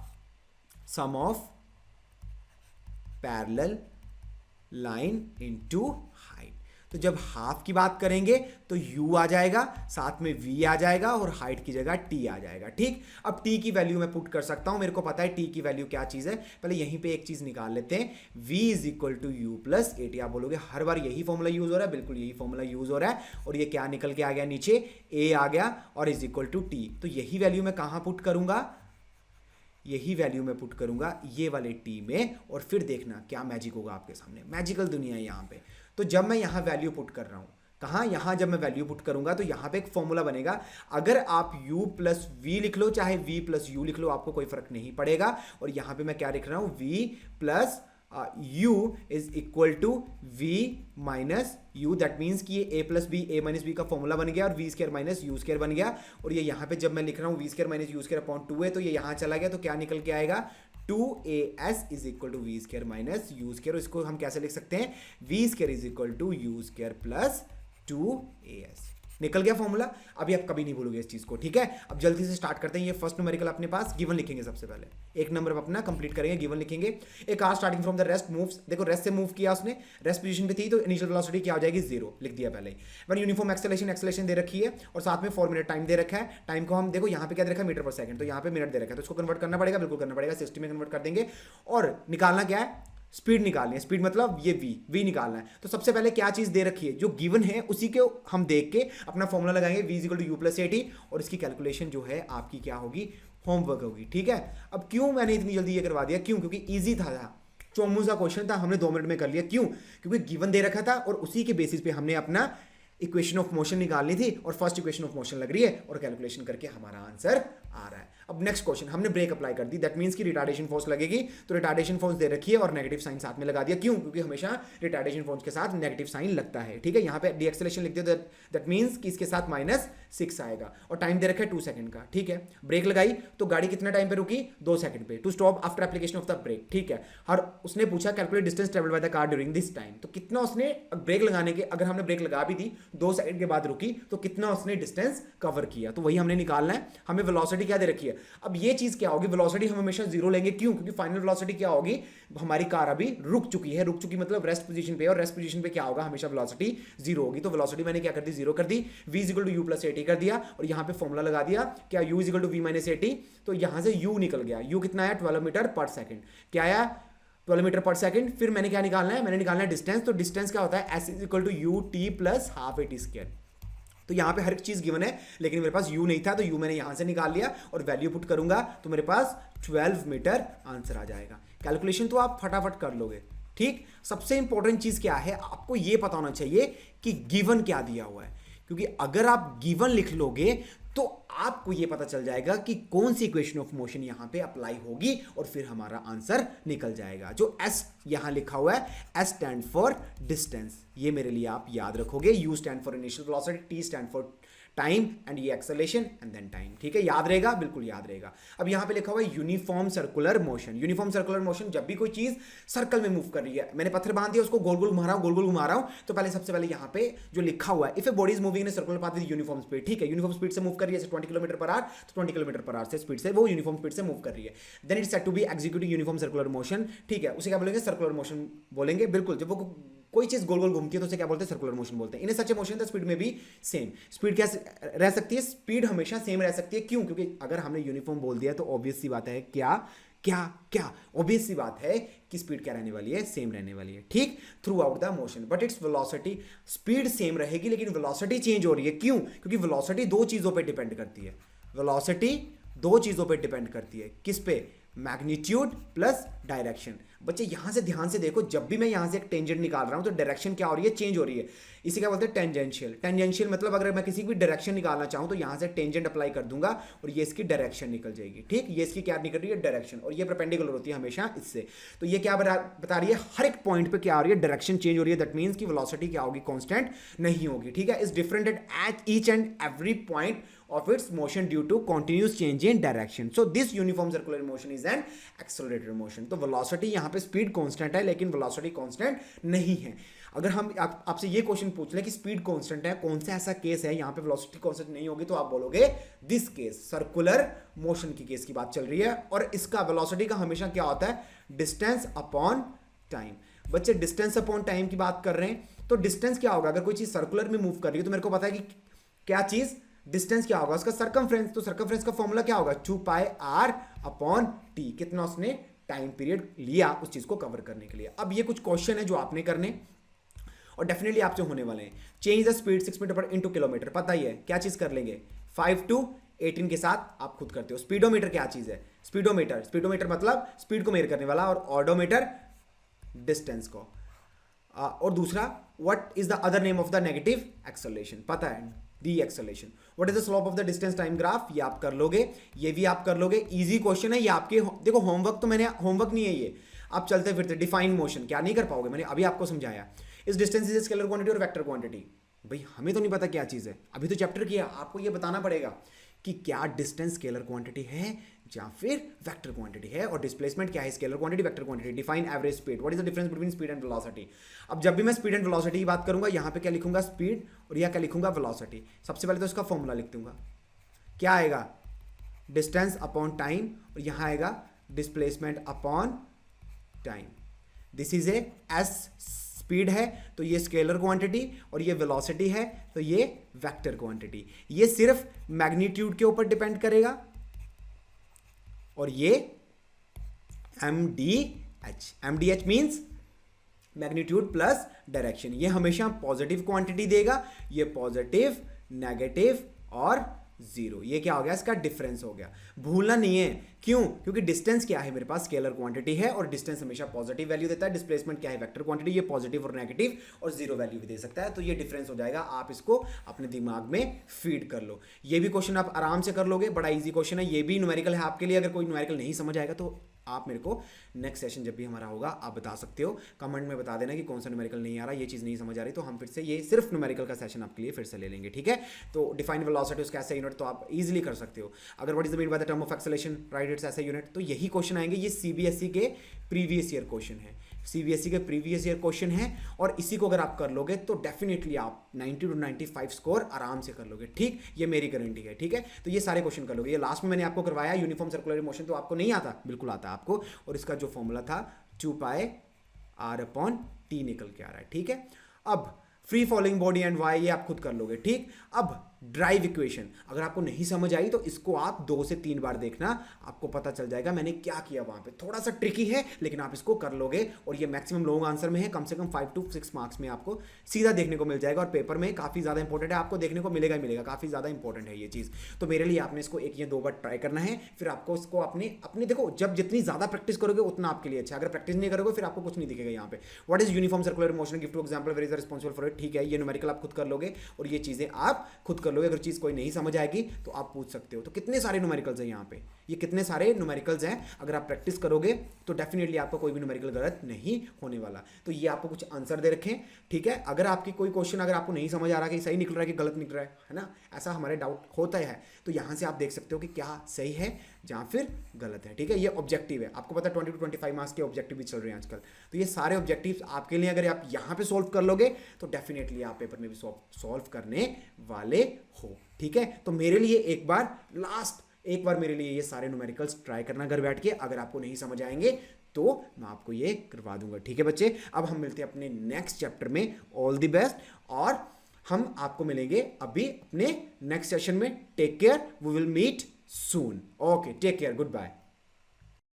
A: sum of parallel line into height. तो जब हाफ की बात करेंगे तो u आ जाएगा, साथ में v आ जाएगा और हाइट की जगह t आ जाएगा। ठीक, अब t की वैल्यू मैं पुट कर सकता हूं, मेरे को पता है t की वैल्यू क्या चीज है। पहले यहीं पे एक चीज निकाल लेते हैं, v is equal to u plus a t. आप बोलोगे हर बार यही फॉर्मूला यूज हो रहा है, बिल्कुल यही फॉर्मूला यूज हो रहा है। और ये क्या निकल के आ गया नीचे, a आ गया और इज इक्वल टू t। तो यही वैल्यू मैं कहां पुट करूंगा, यही वैल्यू मैं पुट करूंगा ये वाले t में, और फिर देखना क्या मैजिक होगा आपके सामने, मैजिकल दुनिया है यहाँ पे। तो जब मैं यहाँ वैल्यू पुट कर रहा हूँ, कहाँ, यहाँ जब मैं वैल्यू पुट करूंगा तो यहाँ पे एक फॉर्मूला बनेगा। अगर आप u प्लस वी लिख लो चाहे v प्लस यू लिख लो, आपको कोई फर्क नहीं पड़ेगा। और यहाँ पे मैं क्या लिख रहा हूँ, v plus u is equal to v minus u। That means कि ये a plus b, a minus b का फॉर्मूला बन गया और v square minus u square बन गया। और ये यहाँ पे जब मैं लिख रहा हूँ v square minus u square upon 2 है, तो ये यहाँ चला गया, तो क्या निकल के आएगा, 2as is equal to v square minus u square. इसको हम कैसे लिख सकते हैं, v square is equal to u square plus 2as। निकल गया फॉर्मूला। अभी आप कभी नहीं भूलोगे इस चीज को। ठीक है, अब जल्दी से स्टार्ट करते हैं। ये फर्स्ट न्यूमेरिकल अपने पास, गिवन लिखेंगे सबसे पहले, एक नंबर अपना कंप्लीट करेंगे, गिवन लिखेंगे। एक car starting from the rest moves, देखो रेस्ट से मूव किया उसने, रेस्ट पोजीशन पे थी, तो इनिशियल वेलोसिटी क्या हो जाएगी, 0 लिख दिया पहले ही। वन यूनिफॉर्म एक्सेलरेशन, एक्सेलरेशन दे रखी है और साथ में 4 मिनट टाइम दे रखा है। टाइम को हम देखो यहाँ पे क्या दे रखा है, मीटर पर सेकंड, तो यहाँ पे मिनट दे रखा है, तो इसको कन्वर्ट करना पड़ेगा, बिल्कुल करना पड़ेगा, 60 में कन्वर्ट कर देंगे। और निकालना क्या है, स्पीड निकालनी है। स्पीड मतलब ये v निकालना है। तो सबसे पहले क्या चीज दे रखी है, जो गिवन है उसी के हम देख के अपना फॉर्मूला लगाएंगे, v equal to u plus a t, और इसकी कैलकुलेशन जो है आपकी क्या होगी, होमवर्क होगी। ठीक है, अब क्यों मैंने इतनी जल्दी ये करवा दिया, क्यों, क्योंकि ईजी था, चौमू सा क्वेश्चन था, हमने 2 मिनट में कर लिया। क्यों, क्योंकि गिवन दे रखा था और उसी के बेसिस पे हमने अपना इक्वेशन ऑफ मोशन निकालनी थी, और फर्स्ट इक्वेशन ऑफ मोशन लग रही है और कैलकुलेशन करके हमारा आंसर आ रहा है। अब नेक्स्ट क्वेश्चन, हमने ब्रेक अप्लाई कर दी, दैट मींस कि रिटार्डेशन फोर्स लगेगी, तो रिटार्डेशन फोर्स दे रखी है और नेगेटिव साइन साथ में लगा दिया। क्यों, क्योंकि हमेशा रिटार्डेशन फोर्स के साथ नेगेटिव साइन लगता है। ठीक है, यहाँ पे डीएक्सेलेरेशन लिख दिया, दैट मींस कि इसके साथ -6 आएगा, और टाइम दे रखा है 2 सेकंड का। ठीक है, ब्रेक लगाई तो गाड़ी कितना टाइम पे रुकी, 2 सेकंड पे, to stop after application of the brake. ठीक है, और उसने पूछा calculate distance travelled by the car during this time, तो कितना उसने ब्रेक लगाने के, अगर हमने ब्रेक लगा भी दी 2 सेकंड के बाद रुकी, तो कितना उसने डिस्टेंस कवर किया, तो वही हमने निकालना है। हमें वेलोसिटी क्या दे रखी है, अब ये चीज क्या होगी, वेलोसिटी हम हमेशा 0 लेंगे। क्यों, क्योंकि फाइनल वेलोसिटी क्या होगी, हमारी कार अभी रुक चुकी है, रुक चुकी मतलब रेस्ट पोजीशन पे, और रेस्ट पोजीशन पे क्या होगा, हमेशा वेलोसिटी 0 होगी। तो वेलोसिटी मैंने क्या कर दी, 0 कर दी, v equal to u plus a t कर दिया, और यहाँ पे फॉर्मूला लगा दिया क्या, u equal to v minus a t. तो यहाँ से u निकल गया, u कितना आया, 12 मीटर पर सेकंड, क्या आया, 12 मीटर पर सेकंड। फिर मैंने क्या निकालना है, मैंने निकालना है डिस्टेंस, तो डिस्टेंस क्या होता है, s equal to u t plus half a t square. तो यहाँ पे हर एक चीज गिवन है, लेकिन मेरे पास u नहीं था, तो u मैंने यहां से निकाल लिया और वैल्यू पुट करूंगा तो मेरे पास 12 मीटर आंसर आ जाएगा। कैलकुलेशन तो आप फटाफट कर लोगे। ठीक, सबसे इंपॉर्टेंट चीज क्या है, आपको ये पता होना चाहिए कि गिवन क्या दिया हुआ है, क्योंकि अगर आप गिवन लिख लोगे तो आपको ये पता चल जाएगा कि कौन सी इक्वेशन ऑफ मोशन यहां पे अप्लाई होगी, और फिर हमारा आंसर निकल जाएगा। जो s यहां लिखा हुआ है, s स्टैंड फॉर डिस्टेंस, ये मेरे लिए आप याद रखोगे, u stand for initial velocity, t stand for time, and ये एक्सेलरेशन एंड देन टाइम। ठीक है, याद रहेगा, बिल्कुल याद रहेगा। अब यहां पे लिखा हुआ है uniform circular motion. Uniform circular motion, जब भी कोई चीज सर्कल में मूव कर रही है, मैंने पत्थर बांध दिया, उसको गोल गोल घुमा रहा हूं, गोल गोल घुमा रहा हूं, तो पहले सबसे पहले यहां पे जो लिखा हुआ है, if a body is moving in circular path with uniform speed. ठीक है, यूनिफॉर्म स्पीड से मूव कर रही है, जैसे 20 किलोमीटर पर आवर, तो 20 किलोमीटर पर आवर से स्पीड से वो यूनिफॉर्म स्पीड से मूव कर रही है, then it's said to be executing uniform circular motion. ठीक है, उसे क्या बोलेंगे, सर्कुलर मोशन बोलेंगे। बिल्कुल, जब वो कोई चीज गोल गोल घूमती है तो उसे क्या बोलते हैं, सर्कुलर मोशन बोलते हैं। इन सच ए मोशन द स्पीड में भी सेम, स्पीड क्या रह सकती है, स्पीड हमेशा सेम रह सकती है। क्यों, क्योंकि अगर हमने यूनिफॉर्म बोल दिया तो ऑब्वियस सी बात है, क्या क्या क्या, ऑब्वियस सी बात है कि स्पीड क्या रहने वाली है, सेम रहने वाली है। ठीक, through out the motion, but its velocity, speed same रहेगी लेकिन वेलोसिटी चेंज हो रही है। क्यों, क्योंकि वेलोसिटी 2 चीजों पर डिपेंड करती है, वेलोसिटी 2 चीजों पर डिपेंड करती है। किस पे, मैग्नीट्यूड प्लस डायरेक्शन। बच्चे यहां से ध्यान से देखो, जब भी मैं यहां से एक टेंजेंट निकाल रहा हूं तो डायरेक्शन क्या हो रही है, चेंज हो रही है। इसे क्या बोलते हैं, टेंजेंशियल। टेंजेंशियल मतलब अगर मैं किसी भी डायरेक्शन निकालना चाहूं तो यहां से टेंजेंट अप्लाई कर दूंगा और ये इसकी डायरेक्शन निकल जाएगी। ठीक, ये इसकी क्या निकल रही है, डायरेक्शन, और ये परपेंडिकुलर होती है हमेशा इससे। तो ये क्या बता रही है, हर एक पॉइंट पे क्या हो रही है, डायरेक्शन चेंज हो रही है। दैट मीन्स की वेलोसिटी क्या होगी, कांस्टेंट नहीं होगी। ठीक है, is different at each and every point of its motion due to continuous change in direction. So this uniform circular motion is an accelerated motion. तो velocity यहाँ पे speed constant है, लेकिन velocity constant नहीं है। अगर हम आपसे ये क्वेश्चन पूछ लें कि स्पीड कांस्टेंट है, कौन सा ऐसा केस है यहाँ पे वेलोसिटी कांस्टेंट नहीं होगी, तो आप बोलोगे दिस केस, सर्कुलर मोशन की केस की बात चल रही है। और इसका वेलोसिटी का हमेशा क्या होता है, डिस्टेंस अपॉन टाइम। बच्चे डिस्टेंस अपॉन टाइम की बात कर रहे हैं, तो डिस्टेंस क्या होगा, अगर कोई चीज सर्कुलर में मूव कर रही है तो मेरे को पता है कि क्या चीज, डिस्टेंस क्या होगा, उसका सर्कमफ्रेंस। तो सर्कमफ्रेंस का फॉर्मूला क्या होगा, 2πr अपॉन टी। कितना उसने टाइम पीरियड लिया उस चीज को कवर करने के लिए। अब ये कुछ क्वेश्चन है जो आपने करने और डेफिनेटली आपसे होने वाले हैं। चेंज द स्पीड 6 मीटर पर इनटू किलोमीटर, पता ही है क्या चीज कर लेंगे, 5 to 18 के साथ आप खुद करते हो। स्पीडोमीटर क्या चीज है, स्पीडोमीटर, स्पीडोमीटर मतलब स्पीड को मेजर करने वाला, और ऑडोमीटर डिस्टेंस को। और दूसरा, what is the other name of the negative acceleration, पता है, D acceleration. What is the slope of the distance time graph, ये आप कर लोगे, ये भी आप कर लोगे। इजी क्वेश्चन है ये आपके, देखो होमवर्क तो मैंने, होमवर्क नहीं है ये, आप चलते फिरते डिफाइन मोशन क्या नहीं कर पाओगे, मैंने अभी आपको समझाया। इस डिस्टेंस इज स्केलर क्वांटिटी और वेक्टर क्वांटिटी, भाई हमें तो नहीं पता क्या चीज है, अभी तो चैप्टर किया, आपको ये बताना पड़ेगा कि क्या डिस्टेंस स्केलर क्वांटिटी है या फिर वेक्टर क्वांटिटी है, और डिस्प्लेसमेंट क्या है, scalar quantity vector quantity. Define average speed, what is the difference between speed and velocity. अब जब भी मैं स्पीड एंड वेलोसिटी की बात करूंगा, यहां पे क्या लिखूंगा, स्पीड, और यहां क्या लिखूंगा, वेलोसिटी। सबसे पहले तो इसका फॉर्मूला लिख दूंगा, क्या आएगा, डिस्टेंस अपॉन टाइम, और यहां आएगा displacement upon time. This is A S, speed है तो ये स्केलर क्वांटिटी, और ये वेलोसिटी है तो ये वेक्टर क्वांटिटी। ये सिर्फ मैग्नीट्यूड के ऊपर डिपेंड करेगा, और ये MDH, MDH means magnitude plus direction. ये हमेशा पॉजिटिव क्वांटिटी देगा, ये पॉजिटिव, नेगेटिव और जीरो। ये क्या हो गया, इसका डिफरेंस हो गया, भूलना नहीं है। क्यों, क्योंकि डिस्टेंस क्या है, मेरे पास स्केलर क्वांटिटी है, और डिस्टेंस हमेशा पॉजिटिव वैल्यू देता है। डिस्प्लेसमेंट क्या है, वेक्टर क्वांटिटी, ये पॉजिटिव और नेगेटिव और जीरो वैल्यू भी दे सकता है। तो ये डिफरेंस हो जाएगा, आप इसको अपने दिमाग में फीड कर लो। ये भी क्वेश्चन आप आराम से कर लोगे, बड़ा इजी क्वेश्चन है, ये भी न्यूमेरिकल है आपके लिए। अगर कोई न्यूमेरिकल नहीं समझ आएगा तो आप मेरे को नेक्स्ट सेशन जब भी हमारा होगा आप बता सकते हो, कमेंट में बता देना कि कौन सा न्यूमेरिकल नहीं आ रहा, ये चीज़ नहीं समझ आ रही, तो हम फिर से ये सिर्फ न्यूमेरिकल का सेशन आपके लिए फिर से ले लेंगे। ठीक है, तो डिफाइन वेलोसिटी उसका ऐसा यूनिट तो आप इजीली कर सकते हो। अगर what is the mean by the term of acceleration, right it's ऐसा यूनिट, तो यही क्वेश्चन आएंगे। ये सीबीएसई के प्रीवियस ईयर क्वेश्चन है, सीबीएसई के प्रीवियस ईयर क्वेश्चन है, और इसी को अगर आप कर लोगे तो डेफिनेटली आप 90 to 95 स्कोर आराम से कर लोगे। ठीक, ये मेरी गारंटी है। ठीक है, तो ये सारे क्वेश्चन कर लोगे। ये लास्ट में मैंने आपको करवाया यूनिफॉर्म सर्कुलर मोशन, तो आपको नहीं आता, बिल्कुल आता है आपको, और इसका जो फॉर्मूला था 2πr/t निकल के आ रहा है। ठीक है, अब free falling body and why, ये आप खुद कर लोगे। ठीक, अब ड्राइव इक्वेशन अगर आपको नहीं समझ आई तो इसको आप 2 से 3 बार देखना, आपको पता चल जाएगा मैंने क्या किया वहां पे। थोड़ा सा ट्रिकी है लेकिन आप इसको कर लोगे, और ये मैक्सिमम लॉन्ग आंसर में है, कम से कम 5 to 6 मार्क्स में आपको सीधा देखने को मिल जाएगा, और पेपर में काफी ज्यादा इंपॉर्टेंट है, आपको देखने को मिलेगा ही मिलेगा, काफी ज्यादा इंपॉर्टेंट है ये चीज। तो मेरे लिए आपने इसको 1 या 2 बार ट्राई करना है, फिर आपको इसको अपने देखो, जब जितनी ज्यादा प्रैक्टिस करोगे उतना आपके लिए अच्छा। अगर प्रैक्टिस नहीं करोगे फिर आपको कुछ नहीं दिखेगा यहाँ पे। What is uniform circular motion, give to example, where is responsible for it. ठीक है, ये न्यूमेरिकल आप खुद कर लोगे, और ये चीजें आप खुद कर लोगे। अगर चीज कोई नहीं समझ आएगी तो आप पूछ सकते हो। तो कितने सारे न्यूमेरिकल्स हैं यहाँ पे, ये कितने सारे न्यूमेरिकल्स हैं, अगर आप प्रैक्टिस करोगे तो डेफिनेटली आपको कोई भी न्यूमेरिकल गलत नहीं होने वाला। तो ये आपको कुछ आंसर दे रखे हैं। ठीक है, अगर आपकी कोई क्वेश्चन अगर आपको नहीं समझ आ रहा कि सही निकल रहा है कि गलत निकल रहा है ना, ऐसा हमारे डाउट होता है, तो यहाँ से आप देख सकते हो कि क्या सही है या फिर गलत है। ठीक है, ये ऑब्जेक्टिव है, आपको पता है 20 to 25 मार्क्स के ऑब्जेक्टिव भी चल रहे हैं आजकल। तो ये सारे ऑब्जेक्टिव्स आपके लिए, अगर आप यहाँ पे सॉल्व कर लोगे तो डेफिनेटली आप पेपर में भी सॉल्व करने वाले हो। ठीक है, तो मेरे लिए एक बार मेरे लिए ये सारे न्यूमेरिकल्स ट्राई करना घर बैठ के, अगर आपको नहीं समझ आएंगे तो मैं आपको ये करवा दूंगा। ठीक है बच्चे, अब हम मिलते हैं अपने नेक्स्ट चैप्टर में। ऑल द बेस्ट, और हम आपको मिलेंगे अभी अपने नेक्स्ट सेशन में। Take care, we will meet soon. Okay, take care, good bye.